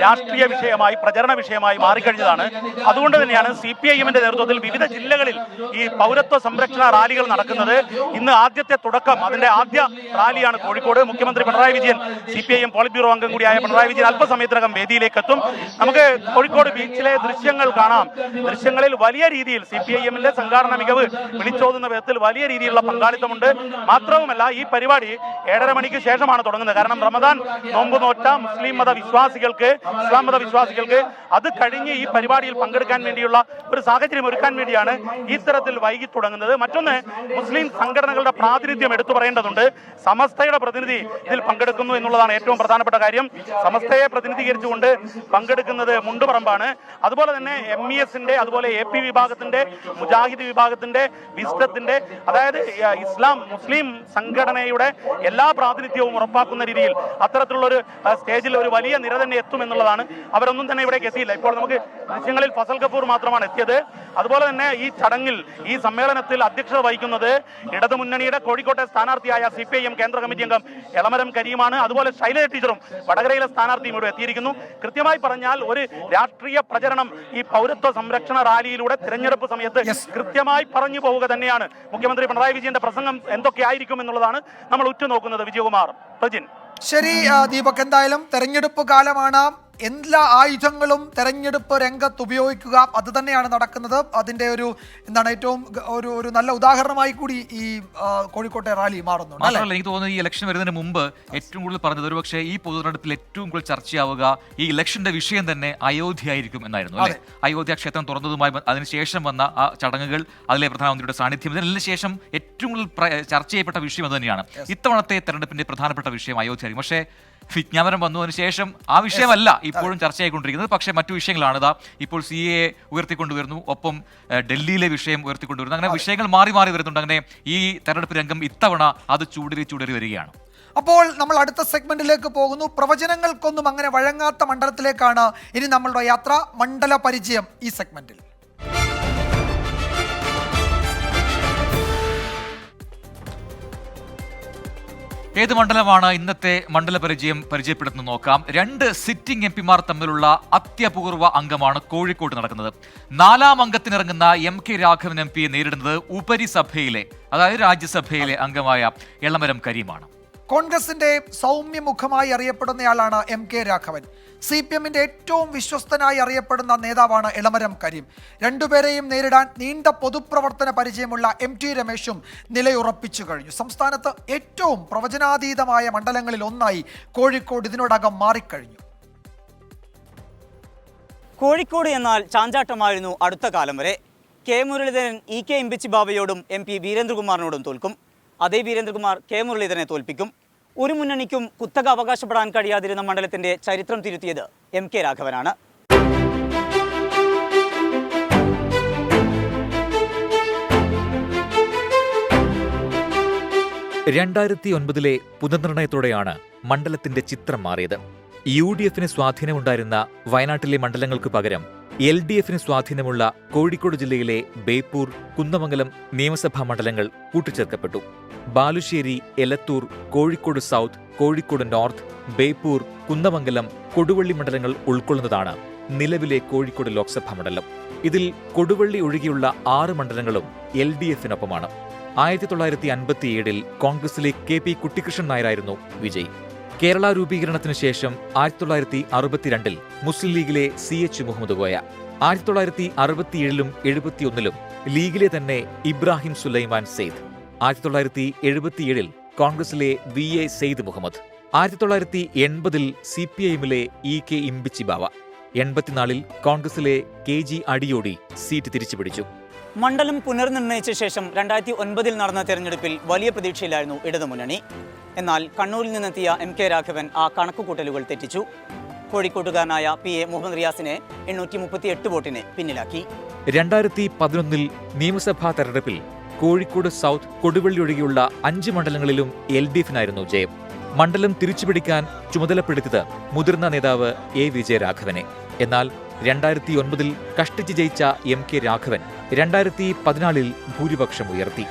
രാഷ്ട്രീയ വിഷയമായി, പ്രചരണ വിഷയമായി മാറിക്കഴിഞ്ഞതാണ്. അതുകൊണ്ട് തന്നെയാണ് CPIM-ന്റെ നേതൃത്വത്തിൽ വിവിധ ജില്ലകളിൽ ഈ പൗരത്വ സംരക്ഷണ റാലികൾ നടക്കുന്നത്. ഇന്ന് ആദ്യത്തെ തുടക്കം, അതിന്റെ ആദ്യ റാലിയാണ് കോഴിക്കോട്. മുഖ്യമന്ത്രി Pinarayi Vijayan, CPIM polit bureau അംഗം കൂടിയായ പിണറായി വിജയൻ അല്പസമയത്തിനകം വേദിയിലേക്ക് എത്തും. നമുക്ക് കോഴിക്കോട് ബീച്ചിലെ ദൃശ്യങ്ങൾ കാണാം. ദൃശ്യങ്ങളിൽ വലിയ രീതിയിൽ CPIM-ന്റെ സംഘാടന മികവ് വിളിച്ചോതുന്ന വിധത്തിൽ വലിയ രീതിയിലുള്ള പങ്കാളിത്തമുണ്ട്. മാത്രവുമല്ല, ഈ പരിപാടി 7:30 മണിക്ക് ശേഷമാണ് തുടങ്ങുന്നത്. കാരണം റമദാൻ നോമ്പ് നോറ്റ മുസ്ലിം മത വിശ്വാസികൾക്ക്, ഇസ്ലാം മത വിശ്വാസികൾക്ക് അത് കഴിഞ്ഞ് ഈ പരിപാടിയിൽ പങ്കെടുക്കാൻ വേണ്ടിയുള്ള ഒരു സാഹചര്യം ഒരുക്കാൻ വേണ്ടിയാണ് ഇത്തരത്തിൽ വൈകി തുടങ്ങുന്നത്. മറ്റൊന്ന്, മുസ്ലിം സംഘടനകളുടെ പ്രാതിനിധ്യം എടുത്തു പറയേണ്ടതുണ്ട്. സമസ്തയുടെ പ്രതിനിധി ഇതിൽ പങ്കെടുക്കുന്നു എന്നുള്ളതാണ് ഏറ്റവും പ്രധാനപ്പെട്ട കാര്യം. സമസ്തയെ പ്രതിനിധീകരിച്ചുകൊണ്ട് പങ്കെടുക്കുന്നത് മുണ്ടുപറമ്പാണ്. അതുപോലെ തന്നെ MES-ന്റെ, അതുപോലെ AP വിഭാഗത്തിന്റെ, മുജാഹിദ് വിഭാഗത്തിന്റെ, വിസ്ഡത്തിന്റെ, അതായത് മുസ്ലിം സംഘടനയുടെ എല്ലാ പ്രാതിനിധ്യവും ഉറപ്പാക്കുന്ന രീതിയിൽ അത്തരത്തിലുള്ള ഒരു സ്റ്റേജിൽ ഒരു വലിയ നിര തന്നെ എത്തുമെന്നുള്ളതാണ്. അവരൊന്നും തന്നെ ഇവിടേക്ക് എത്തിയില്ല. ഇപ്പോൾ നമുക്ക് ദൃശ്യങ്ങളിൽ ഫസൽ ഗഫൂർ മാത്രമാണ് എത്തിയത്. അതുപോലെ തന്നെ ഈ ചടങ്ങിൽ, ഈ സമ്മേളനത്തിൽ അധ്യക്ഷത വഹിക്കുന്നത് ഇടതുമുന്നണിയുടെ കോഴിക്കോട്ടെ സ്ഥാനാർത്ഥിയായ CPIM കേന്ദ്ര കമ്മിറ്റി അംഗം എളമരം കരീമാണ്. അതുപോലെ ശൈലജ ടീച്ചറും വടകരയിലെ സ്ഥാനാർത്ഥിയും ഇവിടെ എത്തിയിരിക്കുന്നു. കൃത്യമായി പറഞ്ഞാൽ ഒരു രാഷ്ട്രീയ പ്രചരണം ഈ പൗരത്വ സംരക്ഷണ റാലിയിലൂടെ തെരഞ്ഞെടുപ്പ് സമയത്ത് കൃത്യമായി പറഞ്ഞു പോവുക തന്നെയാണ്. മുഖ്യമന്ത്രി പിണറായി വിജയന്റെ പ്രസംഗം എന്തൊക്കെയായിരിക്കും എന്നുള്ളതാണ് നമ്മൾ ഉറ്റുനോക്കുന്നത്. വിജയകുമാർ, പ്രജിൻ. ശരി ദീപക്, എന്തായാലും തെരഞ്ഞെടുപ്പ് കാലമാണ്. എല്ലാ ആയുധങ്ങളും തെരഞ്ഞെടുപ്പ് രംഗത്ത് ഉപയോഗിക്കുക, അത് തന്നെയാണ് നടക്കുന്നത്. അതിന്റെ ഒരു ഏറ്റവും ഒരു നല്ല ഉദാഹരണമായി കൂടി ഈ കോഴിക്കോട്ടെ റാലി മാറുന്നുണ്ട്. മാത്രമല്ല, എനിക്ക് തോന്നുന്നു ഈ ഇലക്ഷൻ വരുന്നതിന് മുമ്പ് ഏറ്റവും കൂടുതൽ പറഞ്ഞത്, ഒരുപക്ഷെ ഈ പൊതുതെരഞ്ഞെടുപ്പിൽ ഏറ്റവും കൂടുതൽ ചർച്ചയാവുക ഈ ഇലക്ഷന്റെ വിഷയം തന്നെ അയോധ്യ ആയിരിക്കും എന്നായിരുന്നു അല്ലെ? അയോധ്യ ക്ഷേത്രം തുറന്നതുമായി അതിനുശേഷം വന്ന ആ ചടങ്ങുകൾ, അതിലെ പ്രധാനമന്ത്രിയുടെ സാന്നിധ്യം, ഇതിനെല്ലാം ശേഷം ഏറ്റവും കൂടുതൽ ചർച്ച ചെയ്യപ്പെട്ട വിഷയം അത് തന്നെയാണ്. ഇത്തവണത്തെ തെരഞ്ഞെടുപ്പിന്റെ പ്രധാനപ്പെട്ട വിഷയം അയോധ്യ ആയിരിക്കും. പക്ഷേ വിജ്ഞാപനം വന്നതിന് ശേഷം ആ വിഷയമല്ല ഇപ്പോഴും ചർച്ചയായിക്കൊണ്ടിരിക്കുന്നത്. പക്ഷേ മറ്റു വിഷയങ്ങളാണ് ഇപ്പോൾ CAA ഉയർത്തിക്കൊണ്ടുവരുന്നു, ഒപ്പം ഡൽഹിയിലെ വിഷയം ഉയർത്തിക്കൊണ്ടുവരുന്നു. അങ്ങനെ വിഷയങ്ങൾ മാറി മാറി വരുന്നുണ്ട്. അങ്ങനെ ഈ തെരഞ്ഞെടുപ്പ് രംഗം ഇത്തവണ അത് ചൂടേറി വരികയാണ്. അപ്പോൾ നമ്മൾ അടുത്ത സെഗ്മെന്റിലേക്ക് പോകുന്നു. പ്രവചനങ്ങൾക്കൊന്നും അങ്ങനെ വഴങ്ങാത്ത മണ്ഡലത്തിലേക്കാണ് ഇനി നമ്മളുടെ യാത്ര. മണ്ഡല പരിചയം ഈ സെഗ്മെന്റിൽ. ഏത് മണ്ഡലമാണ് ഇന്നത്തെ മണ്ഡല പരിചയപ്പെടുത്തുന്നത് നോക്കാം. 2 സിറ്റിംഗ് MP-മാർ തമ്മിലുള്ള അത്യപൂർവ അംഗമാണ് കോഴിക്കോട് നടക്കുന്നത്. 4ാം അംഗത്തിനിറങ്ങുന്ന MK രാഘവൻ MP നേരിടുന്നത് ഉപരിസഭയിലെ, അതായത് രാജ്യസഭയിലെ അംഗമായ എളമരം കരീമാണ്. കോൺഗ്രസിന്റെ സൗമ്യമുഖമായി അറിയപ്പെടുന്നയാളാണ് MK രാഘവൻ. CPM-ന്റെ ഏറ്റവും വിശ്വസ്തനായി അറിയപ്പെടുന്ന നേതാവാണ് എളമരം കരീം. രണ്ടുപേരെയും നേരിടാൻ നീണ്ട പൊതുപ്രവർത്തന പരിചയമുള്ള MT രമേശും നിലയുറപ്പിച്ചു കഴിഞ്ഞു. സംസ്ഥാനത്ത് ഏറ്റവും പ്രവചനാതീതമായ മണ്ഡലങ്ങളിൽ ഒന്നായി കോഴിക്കോട് ഇതിനോടകം മാറിക്കഴിഞ്ഞു. കോഴിക്കോട് എന്നാൽ ചാഞ്ചാട്ടമായിരുന്നു അടുത്ത കാലം വരെ. കെ മുരളീധരൻ EK ഇമ്പിച്ചി ബാബയോടും MP വീരേന്ദ്രകുമാറിനോടും തോൽക്കും. അതേ വീരേന്ദ്രകുമാർ കെ മുരളീധരനെ തോൽപ്പിക്കും. ഒരു മുന്നണിക്കും കുത്തക അവകാശപ്പെടാൻ കഴിയാതിരുന്ന മണ്ഡലത്തിന്റെ ചരിത്രം തിരുത്തിയത് MK രാഘവനാണ്. 2009 പുനർനിർണയത്തോടെയാണ് മണ്ഡലത്തിന്റെ ചിത്രം മാറിയത്. UDF-ന് സ്വാധീനമുണ്ടായിരുന്ന വയനാട്ടിലെ മണ്ഡലങ്ങൾക്ക് പകരം LDFന് സ്വാധീനമുള്ള കോഴിക്കോട് ജില്ലയിലെ ബേപ്പൂർ, കുന്നമംഗലം നിയമസഭാ മണ്ഡലങ്ങൾ കൂട്ടിച്ചേർക്കപ്പെട്ടു. ബാലുശ്ശേരി, എലത്തൂർ, കോഴിക്കോട് സൗത്ത്, കോഴിക്കോട് നോർത്ത്, ബേപ്പൂർ, കുന്നമംഗലം, കൊടുവള്ളി മണ്ഡലങ്ങൾ ഉൾക്കൊള്ളുന്നതാണ് നിലവിലെ കോഴിക്കോട് ലോക്സഭാ മണ്ഡലം. ഇതിൽ കൊടുവള്ളി ഒഴികെയുള്ള 6 മണ്ഡലങ്ങളും LDFനൊപ്പമാണ്. 1957 കോൺഗ്രസിലെ KP കുട്ടിക്കൃഷ്ണൻ നായരായിരുന്നു വിജയി. കേരള രൂപീകരണത്തിന് ശേഷം 1962 മുസ്ലിം ലീഗിലെ CH മുഹമ്മദ് കോയ, 1967 71 ലീഗിലെ തന്നെ ഇബ്രാഹിം സുലൈമാൻ സെയ്ദ്, 1977 കോൺഗ്രസിലെ VA സെയ്ദ് മുഹമ്മദ്, 1980 CPIMലെ EK ഇമ്പിച്ചി ബാവ, 84 കോൺഗ്രസിലെ KG അടിയോടി സീറ്റ് തിരിച്ചുപിടിച്ചു. മണ്ഡലം പുനർനിർണയിച്ച ശേഷം 2009 നടന്ന തെരഞ്ഞെടുപ്പിൽ വലിയ പ്രതീക്ഷയിലായിരുന്നു ഇടതുമുന്നണി. എന്നാൽ കണ്ണൂരിൽ നിന്നെത്തിയ MK രാഘവൻ ആ കണക്കുകൂട്ടലുകൾ തെറ്റിച്ചു. കോഴിക്കോട്ടുകാരനായ PA മുഹമ്മദ് റിയാസിനെ 838 വോട്ടിന് പിന്നിലാക്കി. 2011 നിയമസഭാ തെരഞ്ഞെടുപ്പിൽ കോഴിക്കോട് സൗത്ത്, കൊടുവള്ളി ഒഴികെയുള്ള 5 മണ്ഡലങ്ങളിലും LDFനായിരുന്നു ജയം. മണ്ഡലം തിരിച്ചുപിടിക്കാൻ ചുമതലപ്പെടുത്തിയത് മുതിർന്ന നേതാവ് A. വിജയരാഘവനെ. എന്നാൽ 2009 കഷ്ടിച്ച് ജയിച്ച MK രാഘവൻ 2014 ഭൂരിപക്ഷം ഉയർത്തി.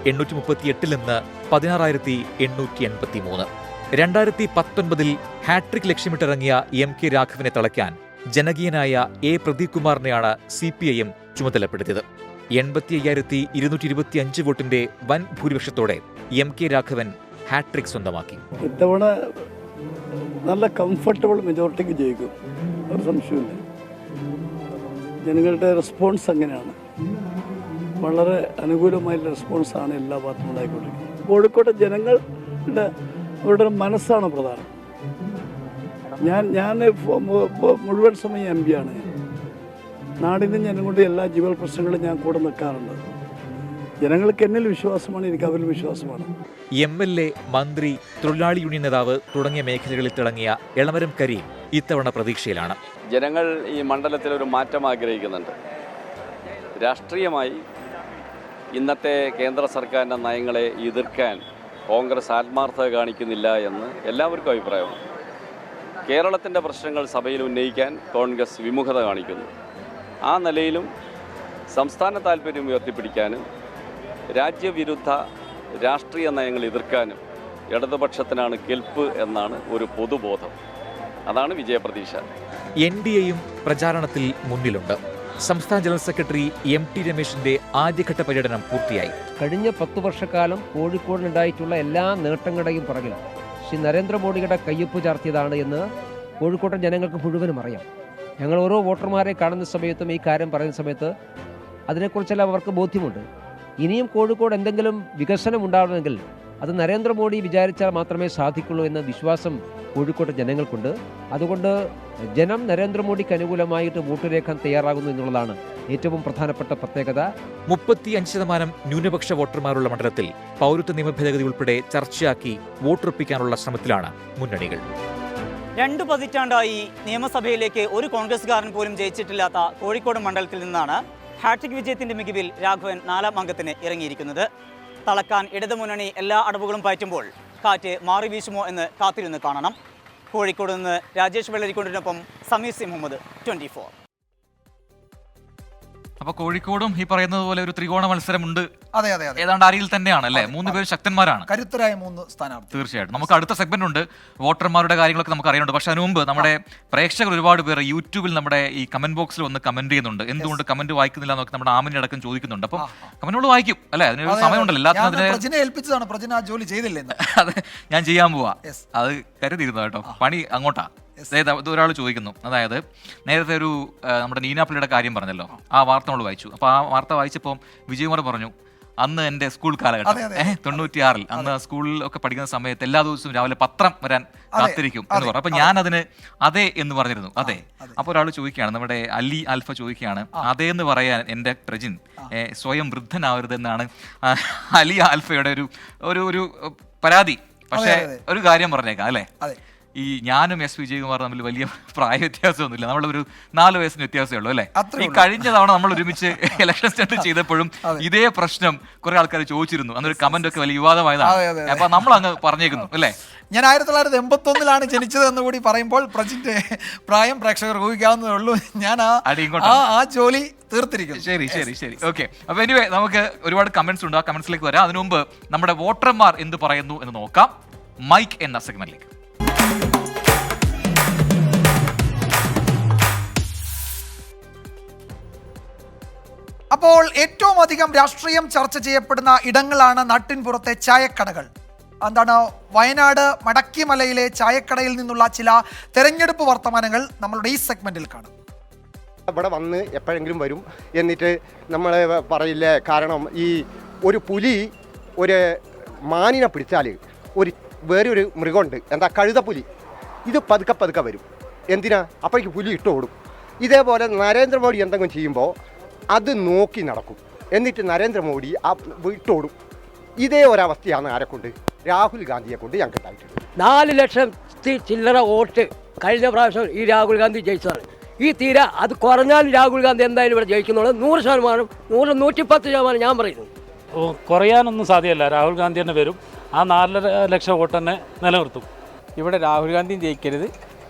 838 നിന്ന് 16,883. 2019 ഹാട്രിക് ലക്ഷ്യമിട്ടിറങ്ങിയ MK രാഘവനെ തളയ്ക്കാൻ ജനകീയനായ A. പ്രദീപ് കുമാറിനെയാണ് CPIM ചുമതലപ്പെടുത്തിയത്. 85,225 വോട്ടിന്റെ വൻ ഭൂരിപക്ഷത്തോടെ MK രാഘവൻ ഹാട്രിക് സ്വന്തമാക്കി. ഇത്തവണ നല്ല കംഫർട്ടബിൾ മെജോറിറ്റിക്ക് ജയിക്കും, ഒരു സംശയമില്ല. ജനങ്ങളുടെ റെസ്പോൺസ് അങ്ങനെയാണ്, വളരെ അനുകൂലമായിട്ടുള്ള റെസ്പോൺസാണ് എല്ലാ ഭാഗത്തും ഉണ്ടായിക്കൊണ്ടിരിക്കുന്നത്. കോഴിക്കോട്ടെ ജനങ്ങളുടെ അവരുടെ മനസ്സാണ് പ്രധാനം. ഞാൻ മുഴുവൻ സമയം MP ആണ്. നാടിനും ജനങ്ങളുടെ എല്ലാ ജീവൽ പ്രശ്നങ്ങളും ഞാൻ കൂടെ നിൽക്കാറുണ്ട്. ജനങ്ങൾക്ക് എന്നിൽ വിശ്വാസമാണ്, എനിക്ക് അവരിൽ വിശ്വാസമാണ്. MLA, മന്ത്രി, തൊഴിലാളി യൂണിയൻ നേതാവ് തുടങ്ങിയ മേഖലകളിൽ തിളങ്ങിയ എളമരം കരീം ഇത്തവണ പ്രതീക്ഷയിലാണ്. ജനങ്ങൾ ഈ മണ്ഡലത്തിൽ ഒരു മാറ്റം ആഗ്രഹിക്കുന്നുണ്ട്. രാഷ്ട്രീയമായി ഇന്നത്തെ കേന്ദ്ര സർക്കാരിൻ്റെ നയങ്ങളെ എതിർക്കാൻ കോൺഗ്രസ് ആത്മാർത്ഥത കാണിക്കുന്നില്ല എന്ന് എല്ലാവർക്കും അഭിപ്രായമാണ്. കേരളത്തിൻ്റെ പ്രശ്നങ്ങൾ സഭയിൽ ഉന്നയിക്കാൻ കോൺഗ്രസ് വിമുഖത കാണിക്കുന്നു. ആ നിലയിലും സംസ്ഥാന താൽപ്പര്യം ഉയർത്തിപ്പിടിക്കാനും രാജ്യവിരുദ്ധ രാഷ്ട്രീയ നയങ്ങൾ എതിർക്കാനും ഇടതുപക്ഷത്തിനാണ് കെൽപ്പ് എന്നാണ് ഒരു പൊതുബോധം. അതാണ് വിജയപ്രതീക്ഷ. NDAയും പ്രചാരണത്തിൽ മുന്നിലുണ്ട്. സംസ്ഥാന ജനറൽ സെക്രട്ടറി MT രമേശിന്റെ ആദ്യഘട്ട പര്യടനം പൂർത്തിയായി. കഴിഞ്ഞ 10 വർഷക്കാലം കോഴിക്കോടിനുണ്ടായിട്ടുള്ള എല്ലാ നേട്ടങ്ങളുടെയും പുറകിൽ ശ്രീ നരേന്ദ്രമോദിയുടെ കയ്യൊപ്പ് ചാർത്തിയതാണ് എന്ന് കോഴിക്കോട്ടെ ജനങ്ങൾക്ക് മുഴുവനും അറിയാം. ഞങ്ങൾ ഓരോ വോട്ടർമാരെ കാണുന്ന സമയത്തും ഈ കാര്യം പറയുന്ന സമയത്ത് അതിനെക്കുറിച്ചെല്ലാം അവർക്ക് ബോധ്യമുണ്ട്. ഇനിയും കോഴിക്കോട് എന്തെങ്കിലും വികസനം ഉണ്ടാവണമെങ്കിൽ അത് നരേന്ദ്രമോദി വിചാരിച്ചാൽ മാത്രമേ സാധിക്കുള്ളൂ എന്ന വിശ്വാസം കോഴിക്കോട്ടെ ജനങ്ങൾക്കുണ്ട്. അതുകൊണ്ട് ജനം നരേന്ദ്രമോദിക്ക് അനുകൂലമായിട്ട് വോട്ട് രേഖാൻ തയ്യാറാകുന്നു എന്നുള്ളതാണ് ഏറ്റവും പ്രധാനപ്പെട്ട പ്രത്യേകത. 35% ന്യൂനപക്ഷ വോട്ടർമാരുള്ള മണ്ഡലത്തിൽ പൗരത്വ നിയമ ഭേദഗതി ഉൾപ്പെടെ ചർച്ചയാക്കി വോട്ടുറപ്പിക്കാനുള്ള ശ്രമത്തിലാണ് മുന്നണികൾ. 2 പതിറ്റാണ്ടായി നിയമസഭയിലേക്ക് ഒരു കോൺഗ്രസ്സുകാരൻ പോലും ജയിച്ചിട്ടില്ലാത്ത കോഴിക്കോട് മണ്ഡലത്തിൽ നിന്നാണ് ഹാട്രിക് വിജയത്തിന്റെ മികവിൽ രാഘവൻ 4ാം അംഗത്തിന് ഇറങ്ങിയിരിക്കുന്നത്. തളക്കാൻ ഇടതുമുന്നണി എല്ലാ അടവുകളും പയറ്റുമ്പോൾ കാറ്റ് മാറി വീശുമോ എന്ന് കാത്തിരുന്ന് കാണണം. കോഴിക്കോട് നിന്ന് രാജേഷ് വെള്ളരിക്കൊണ്ടിനൊപ്പം സമീർ സി മുഹമ്മദ്, 24. അപ്പൊ കോഴിക്കോടും ഈ പറയുന്നത് പോലെ ഒരു ത്രികോണ മത്സരമുണ്ട്. അതെ അതെ അതെ, ഏതാണ്ട് അരിയിൽ തന്നെയാണ് അല്ലേ? 3 പേര് ശക്തന്മാരാണ്, കരുത്തരായ 3 സ്ഥാനാർത്ഥി. തീർച്ചയായിട്ടും. നമുക്ക് അടുത്ത സെഗ്മെന്റ് ഉണ്ട്, വോട്ടർമാരുടെ കാര്യങ്ങളൊക്കെ നമുക്ക് അറിയുന്നുണ്ട്. പക്ഷെ അതിനു മുമ്പ് നമ്മുടെ പ്രേക്ഷകർ ഒരുപാട് പേര് യൂട്യൂബിൽ നമ്മുടെ ഈ കമന്റ് ബോക്സിൽ വന്ന് കമന്റ് ചെയ്യുന്നുണ്ട്. എന്തുകൊണ്ട് കമന്റ് വായിക്കുന്നില്ല എന്നൊക്കെ നമ്മുടെ ആമിനെ അടക്കം ചോദിക്കുന്നുണ്ട്. അപ്പം കമന്റുകൾ വായിക്കും അല്ലെ? അതിനൊരു സമയമുണ്ടല്ലോ എല്ലാത്തിനും. ഏൽപ്പിച്ചതാണ്, പ്രജന ആ ജോലി ചെയ്തില്ലേ? അതെ, ഞാൻ ചെയ്യാൻ പോവാ, അത് കരുതിയിരുന്നു കേട്ടോ. പണി അങ്ങോട്ടാ. ഒരാൾ ചോദിക്കുന്നു, അതായത് നേരത്തെ ഒരു നമ്മുടെ നീനാപ്പിള്ളിയുടെ കാര്യം പറഞ്ഞല്ലോ, ആ വാർത്ത നമ്മൾ വായിച്ചു. അപ്പോൾ ആ വാർത്ത വായിച്ചപ്പോൾ വിജയകുമാർ പറഞ്ഞു, അന്ന് എൻ്റെ സ്കൂൾ കാലഘട്ടം 96 അന്ന് സ്കൂളിൽ ഒക്കെ പഠിക്കുന്ന സമയത്ത് എല്ലാ ദിവസവും രാവിലെ പത്രം വരാൻ കാത്തിരിക്കും എന്ന് പറഞ്ഞു. അപ്പൊ ഞാൻ അതിന് അതെ എന്ന് പറഞ്ഞിരുന്നു. അതെ. അപ്പോൾ ഒരാൾ ചോദിക്കുകയാണ്, നമ്മുടെ അലി ആൽഫ ചോദിക്കുകയാണ്, അതേ എന്ന് പറയാൻ എൻ്റെ പ്രജിൻ സ്വയം വൃദ്ധനാവരുതെന്നാണ് അലി ആൽഫയുടെ ഒരു പരാതി. പക്ഷേ ഒരു കാര്യം പറഞ്ഞേക്കാം അല്ലേ, ഈ ഞാനും എസ് വിജയകുമാർ തമ്മിൽ വലിയ പ്രായ വ്യത്യാസമൊന്നുമില്ല. നമ്മളൊരു 4 വയസ്സിന് വ്യത്യാസമേ ഉള്ളൂ അല്ലേ? ഈ കഴിഞ്ഞ തവണ നമ്മൾ ഒരുമിച്ച് ഇലക്ഷൻ സ്റ്റണ്ട് ചെയ്തപ്പോഴും ഇതേ പ്രശ്നം കുറെ ആൾക്കാർ ചോദിച്ചിരുന്നു. അന്നൊരു കമന്റ് ഒക്കെ വലിയ വിവാദമായതാണ്. അപ്പൊ നമ്മൾ അങ്ങ് പറഞ്ഞേക്കുന്നു അല്ലേ? ഞാൻ 1981 ജനിച്ചത് എന്ന് കൂടി പറയുമ്പോൾ പ്രജിന്റെ പ്രായം പ്രേക്ഷകർ ഊഹിക്കാവുന്നതേ ഉള്ളൂ. ഞാൻ ആ ജോലി തീർത്തിരിക്കുന്നു. ശരി ശരി ശരി, ഓക്കെ. അപ്പൊ എനിവേ നമുക്ക് ഒരുപാട് കമന്റ്സ് ഉണ്ട്, ആ കമന്റ്സിലേക്ക് വരാം. അതിനു മുമ്പ് നമ്മുടെ വോട്ടർമാർ എന്ത് പറയുന്നു എന്ന് നോക്കാം. മൈക്ക് എന്ന സെഗ്മെന്റിലേക്ക്. അപ്പോൾ ഏറ്റവും അധികം രാഷ്ട്രീയം ചർച്ച ചെയ്യപ്പെടുന്ന ഇടങ്ങളാണ് നാട്ടിൻപുറത്തെ ചായക്കടകൾ. എന്താണ് വയനാട് മടക്കിമലയിലെ ചായക്കടയിൽ നിന്നുള്ള ചില തെരഞ്ഞെടുപ്പ് വർത്തമാനങ്ങൾ നമ്മളുടെ ഈ സെഗ്മെന്റിൽ കാണും. ഇവിടെ വന്ന് എപ്പോഴെങ്കിലും വരും എന്നിട്ട് നമ്മൾ പറയില്ലേ, കാരണം ഈ ഒരു പുലി ഒരു മാനിനെ പിടിച്ചാൽ വേറൊരു മൃഗമുണ്ട്, എന്താ കഴുതപ്പുലി, ഇത് പതുക്കെ പതുക്കെ വരും. എന്തിനാ? അപ്പോഴേക്ക് പുലി ഇട്ടോടും. ഇതേപോലെ നരേന്ദ്രമോദി എന്തെങ്കിലും ചെയ്യുമ്പോൾ അത് നോക്കി നടക്കും, എന്നിട്ട് നരേന്ദ്രമോദി ആ ഇട്ടോടും. ഇതേ ഒരവസ്ഥയാണ് ആരെക്കൊണ്ട്, രാഹുൽ ഗാന്ധിയെ കൊണ്ട് ഞങ്ങൾക്ക് ഉണ്ടായിട്ടുണ്ട്. 4 ലക്ഷം ചില്ലറ വോട്ട് കഴിഞ്ഞ പ്രാവശ്യം ഈ രാഹുൽ ഗാന്ധി ജയിച്ചതാണ്. ഈ തീര അത് കുറഞ്ഞാലും രാഹുൽ ഗാന്ധി എന്തായാലും ഇവിടെ ജയിക്കുന്നുള്ളത് 100%, 110% ഞാൻ പറയുന്നു. കുറയാനൊന്നും സാധ്യമല്ല. രാഹുൽ ഗാന്ധി തന്നെ വരും. ആ 4 ലക്ഷം വോട്ട് തന്നെ നിലനിർത്തും. ഇവിടെ രാഹുൽ ഗാന്ധിയും ജയിക്കരുത്,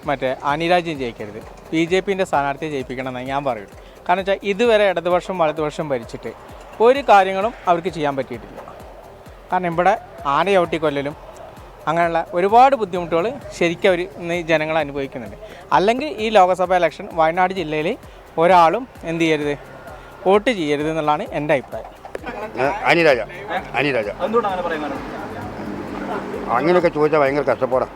മറ്റേ അനിരാജും ജയിക്കരുത്. BJPൻ്റെ സ്ഥാനാർത്ഥിയെ ജയിപ്പിക്കണമെന്നാണ് ഞാൻ പറയുന്നത്. കാരണം വെച്ചാൽ ഇതുവരെ ഇടതുപക്ഷം വലതുപക്ഷം ഭരിച്ചിട്ട് ഒരു കാര്യങ്ങളും അവർക്ക് ചെയ്യാൻ പറ്റിയിട്ടില്ല. കാരണം ഇവിടെ ആന ചവിട്ടിക്കൊല്ലലും അങ്ങനെയുള്ള ഒരുപാട് ബുദ്ധിമുട്ടുകൾ ശരിക്കും അവർ ഇന്ന് ജനങ്ങൾ അനുഭവിക്കുന്നുണ്ട്. അല്ലെങ്കിൽ ഈ ലോക്സഭാ ഇലക്ഷൻ വയനാട് ജില്ലയിൽ ഒരാളും എന്ത് ചെയ്യരുത്, വോട്ട് ചെയ്യരുത് എന്നുള്ളതാണ് എൻ്റെ അഭിപ്രായം. അനിരാജ അങ്ങനെയൊക്കെ ചോദിച്ചാൽ ഭയങ്കര കഷ്ടപ്പാടാണ്.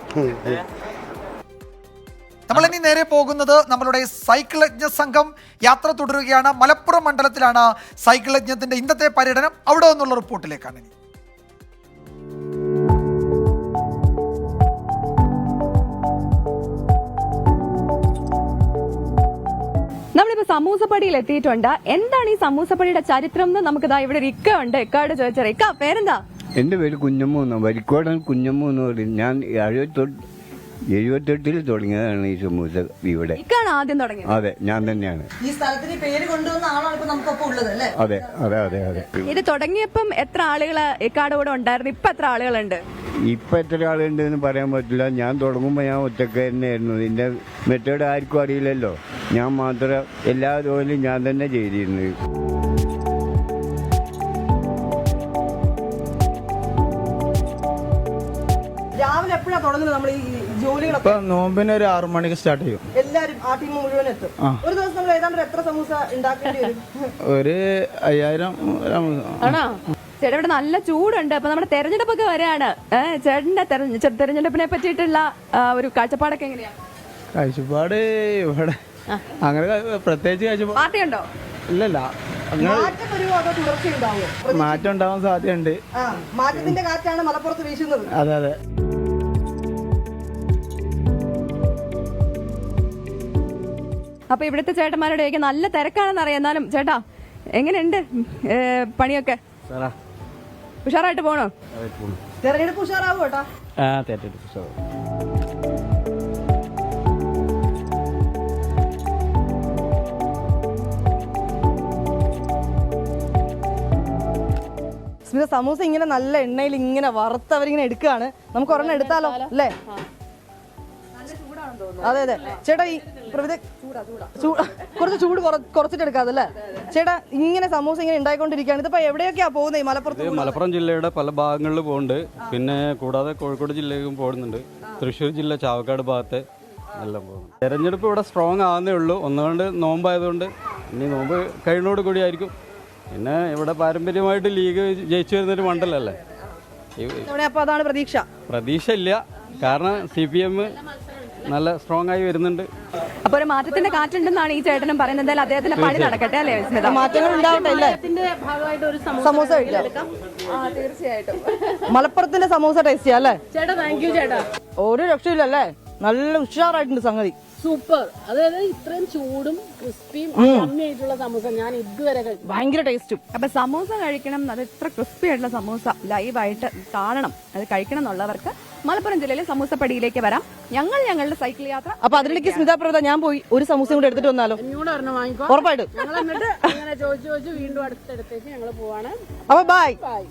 നമ്മളിനി നേരെ പോകുന്നത് നമ്മളുടെ സൈക്കിൾ യജ്ഞ സംഘം യാത്ര തുടരുകയാണ്. മലപ്പുറം മണ്ഡലത്തിലാണ് സൈക്കിൾ യജ്ഞത്തിന്റെ ഇന്നത്തെ പര്യടനം. അവിടെ നിന്നുള്ള റിപ്പോർട്ടിലേക്കാണ് ഇനി. നമ്മളിപ്പോ സമൂസപ്പടിയിൽ എത്തിയിട്ടുണ്ട്. എന്താണ് ഈ സമൂസപ്പടിയുടെ ചരിത്രം എന്ന് നമുക്കിതാ ഇവിടെ ഒരു ഇക്ക ഉണ്ട്. ഇക്കയോട് ചോദിച്ചാൽ, ഇക്ക പേരെന്താ? എൻ്റെ പേര് കുഞ്ഞമ്മ എന്ന്, വരിക്കോടൻ കുഞ്ഞമ്മ എന്ന് പറയും. ഞാൻ 78 തുടങ്ങിയതാണ് ഈ സമൂസ ഇവിടെ. ഇക്കാണ് ആദ്യം തുടങ്ങിയത്? അതെ, ഞാൻ തന്നെയാണ്. ഈ സ്ഥലത്തിന് പേര് കൊണ്ടുവന്ന ആളാണ് ഇപ്പൊ നമുക്കൊപ്പം ഉള്ളത് അല്ലേ? അതെ അതെ അതെ അതെ. ഇത് തുടങ്ങിയപ്പം എത്ര ആളുകള് ഇക്കാട് കൂടെ ഉണ്ടായിരുന്നു? ഇപ്പൊ എത്ര ആളുകളുണ്ട്? ഇപ്പൊ എത്ര ആളുണ്ട് എന്ന് പറയാൻ പറ്റില്ല. ഞാൻ തുടങ്ങുമ്പോൾ ഞാൻ ഒറ്റക്ക് തന്നെയായിരുന്നു. ഇതിന്റെ മെത്തേഡ് ആർക്കും അറിയില്ലല്ലോ. ഞാൻ മാത്രം എല്ലാ ജോലിയും ഞാൻ തന്നെ ചെയ്തിരുന്നത്. രാവിലെ എപ്പോഴാണ് തുടങ്ങുന്നത് നമ്മൾ ഈ ജോലികളൊക്കെ? നോമ്പിന് ഒരു 6 മണിക്ക് സ്റ്റാർട്ട് ചെയ്യും. എല്ലാരും ആ ടീം മുഴുവൻ എത്തും. ഒരു ദിവസം നമ്മൾ ഏതാണ്ട് എത്ര സമൂസ ഉണ്ടാക്കേണ്ടി വരും? ഒരു 5000. ആണോ? ചേട്ടാ ഇവിടെ നല്ല ചൂടുണ്ട്. അപ്പൊ നമ്മുടെ തെരഞ്ഞെടുപ്പൊക്കെ വരെയാണ്. ചേട്ടന്റെ തെരഞ്ഞെടുപ്പിനെ പറ്റിയിട്ടുള്ള ഒരു കാഴ്ചപ്പാടൊക്കെ എങ്ങനെയാണ്? കാഴ്ചപ്പാട് ഇവിടെ അങ്ങനെ പ്രത്യേകിച്ച് കാഴ്ചപ്പാട് പാർട്ടി ഉണ്ടോ? ഇല്ലല്ല, മാറ്റം ഉണ്ടാവാൻ സാധ്യതയുണ്ട്. മാറ്റത്തിന്റെ കാറ്റാണ് മലപ്പുറത്ത് വീശുന്നത്. അതെ അതെ. അപ്പൊ ഇവിടുത്തെ ചേട്ടന്മാരുടെയൊക്കെ നല്ല തിരക്കാണെന്ന് അറിയാം. എന്നാലും ചേട്ടാ എങ്ങനെയുണ്ട് പണിയൊക്കെ? ഉഷാറായിട്ട് പോണോ? തെരഞ്ഞെടുപ്പ് ഉഷാറാവും കേട്ടോ. തെരഞ്ഞെടുപ്പ് ഉഷാറാവും. സ്മിത, സമൂസ ഇങ്ങനെ നല്ല എണ്ണയിൽ ഇങ്ങനെ വറുത്തവരിങ്ങനെ എടുക്കുകയാണ്. നമുക്ക് ഒരെണ്ണം എടുത്താലോ അല്ലേ? അതെ അതെ ചേട്ടാ, ഈ കുറച്ച് ചൂട് കുറച്ചിട്ട് എടുക്കാതല്ലേ ചേട്ടാ? ഇങ്ങനെ സമൂസ ഇങ്ങനെ ഉണ്ടായിക്കൊണ്ടിരിക്കുകയാണ്. ഇതിപ്പോ എവിടെയൊക്കെയാ പോകുന്നത്? ഈ മലപ്പുറം ജില്ലയുടെ പല ഭാഗങ്ങളിൽ പോകുന്നുണ്ട്. പിന്നെ കൂടാതെ കോഴിക്കോട് ജില്ലയിലും പോകുന്നുണ്ട്. തൃശ്ശൂർ ജില്ല ചാവക്കാട് ഭാഗത്ത് എല്ലാം പോകുന്നു. തെരഞ്ഞെടുപ്പ് ഇവിടെ സ്ട്രോങ് ആകുന്നേ ഉള്ളൂ. ഒന്നുകൊണ്ട് നോമ്പായതുകൊണ്ട്, ഇനി നോമ്പ് കഴിയുന്നതോട് കൂടിയായിരിക്കും. പിന്നെ ഇവിടെ പാരമ്പര്യമായിട്ട് ലീഗ് ജയിച്ചു വരുന്നൊരു മണ്ഡലല്ലേ. അതാണ് പ്രതീക്ഷ? പ്രതീക്ഷ ഇല്ല, കാരണം CPM നല്ല സ്ട്രോങ് ആയി വരുന്നുണ്ട്. അപ്പൊ ഒരു മാറ്റത്തിന്റെ കാറ്റുണ്ടെന്നാണ് ഈ ചേട്ടനും പറയുന്നത്. എന്തായാലും അദ്ദേഹത്തിന്റെ പണി നടക്കട്ടെ അല്ലേ സ്മിത? മാറ്റങ്ങൾ ഉണ്ടാവട്ടെ അല്ലേ? സമൂസ കഴിക്കാം. തീർച്ചയായിട്ടും മലപ്പുറത്തിന്റെ സമൂസ ടേസ്റ്റ് ചെയ്യാം അല്ലേ? ചേട്ടാ താങ്ക് യു ചേട്ടാ. ഒരു രക്ഷയില്ലല്ലേ, നല്ല ഉഷാറായിട്ടുണ്ട് സംഗതി. സൂപ്പർ. അതായത് ഇത്രയും ചൂടും ക്രിസ്പിയും ആയിട്ടുള്ള സമൂസ ഞാൻ ഇതുവരെ കഴിച്ചു. ഭയങ്കര ടേസ്റ്റും. അപ്പൊ സമൂസ കഴിക്കണം, അത് ഇത്ര ക്രിസ്പി ആയിട്ടുള്ള സമൂസ ലൈവായിട്ട് കാണണം, അത് കഴിക്കണം എന്നുള്ളവർക്ക് മലപ്പുറം ജില്ലയിലെ സമൂസപ്പടിയിലേക്ക് വരാം. ഞങ്ങൾ ഞങ്ങളുടെ സൈക്കിൾ യാത്ര. അപ്പൊ അതിലേക്ക് സ്മിത പ്രഭ ഞാൻ പോയി ഒരു സമൂസയും കൂടെ എടുത്തിട്ട് വന്നാലോ? എന്നോട് പറഞ്ഞു വാങ്ങിക്കോ. ഉറപ്പായിട്ടും. ഞങ്ങൾ എന്നിട്ട് അങ്ങനെ ചോദിച്ചു വീണ്ടും അടുത്തടുത്തേക്ക് ഞങ്ങൾ പോവാണ്. അപ്പൊ ബൈ. ബൈ.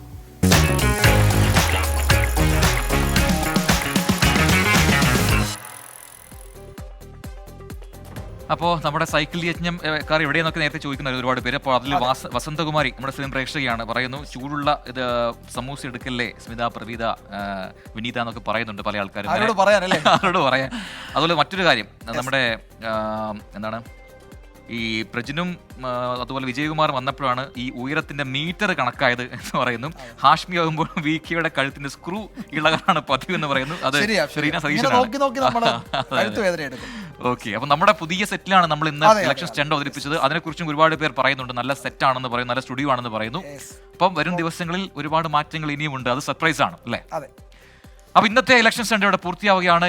അപ്പോൾ നമ്മുടെ സൈക്കിൾ യജ്ഞം കാർ എവിടെയെന്നൊക്കെ നേരത്തെ ചോദിക്കുന്ന ഒരുപാട് പേര്. അപ്പോൾ അതിൽ വസന്തകുമാരി നമ്മുടെ സ്ഥിരം പ്രേക്ഷകയാണ്, പറയുന്നു ചൂടുള്ള ഇത് സമൂസ എടുക്കല്ലേ സ്മിത, പ്രവീത, വിനീത എന്നൊക്കെ പറയുന്നുണ്ട് പല ആൾക്കാരും. ആരോട് പറയാൻ. അതുപോലെ മറ്റൊരു കാര്യം, നമ്മുടെ എന്താണ് ഈ പ്രജിനും അതുപോലെ വിജയകുമാർ വന്നപ്പോഴാണ് ഈ ഉയരത്തിന്റെ മീറ്റർ കണക്കായത് എന്ന് പറയുന്നു. ഹാഷ്മി ആകുമ്പോൾ വിക്കിയുടെ കഴുത്തിന്റെ സ്ക്രൂ ഇളകാനാണ് പതിവ് എന്ന് പറയുന്നു. അത് ഷെറീന സതീശനാണ്. ഓക്കെ, അപ്പൊ നമ്മുടെ പുതിയ സെറ്റിലാണ് നമ്മൾ ഇന്ന് ഇലക്ഷൻ സ്റ്റണ്ട് അവതരിപ്പിച്ചത്. അതിനെക്കുറിച്ചും ഒരുപാട് പേർ പറയുന്നുണ്ട്. നല്ല സെറ്റ് ആണെന്ന് പറയുന്നു, നല്ല സ്റ്റുഡിയോ ആണെന്ന് പറയുന്നു. അപ്പം വരും ദിവസങ്ങളിൽ ഒരുപാട് മാറ്റങ്ങൾ ഇനിയും ഉണ്ട്. അത് സർപ്രൈസ് ആണ് അല്ലേ? അപ്പൊ ഇന്നത്തെ ഇലക്ഷൻ സ്റ്റണ്ട് ഇവിടെ പൂർത്തിയാവുകയാണ്.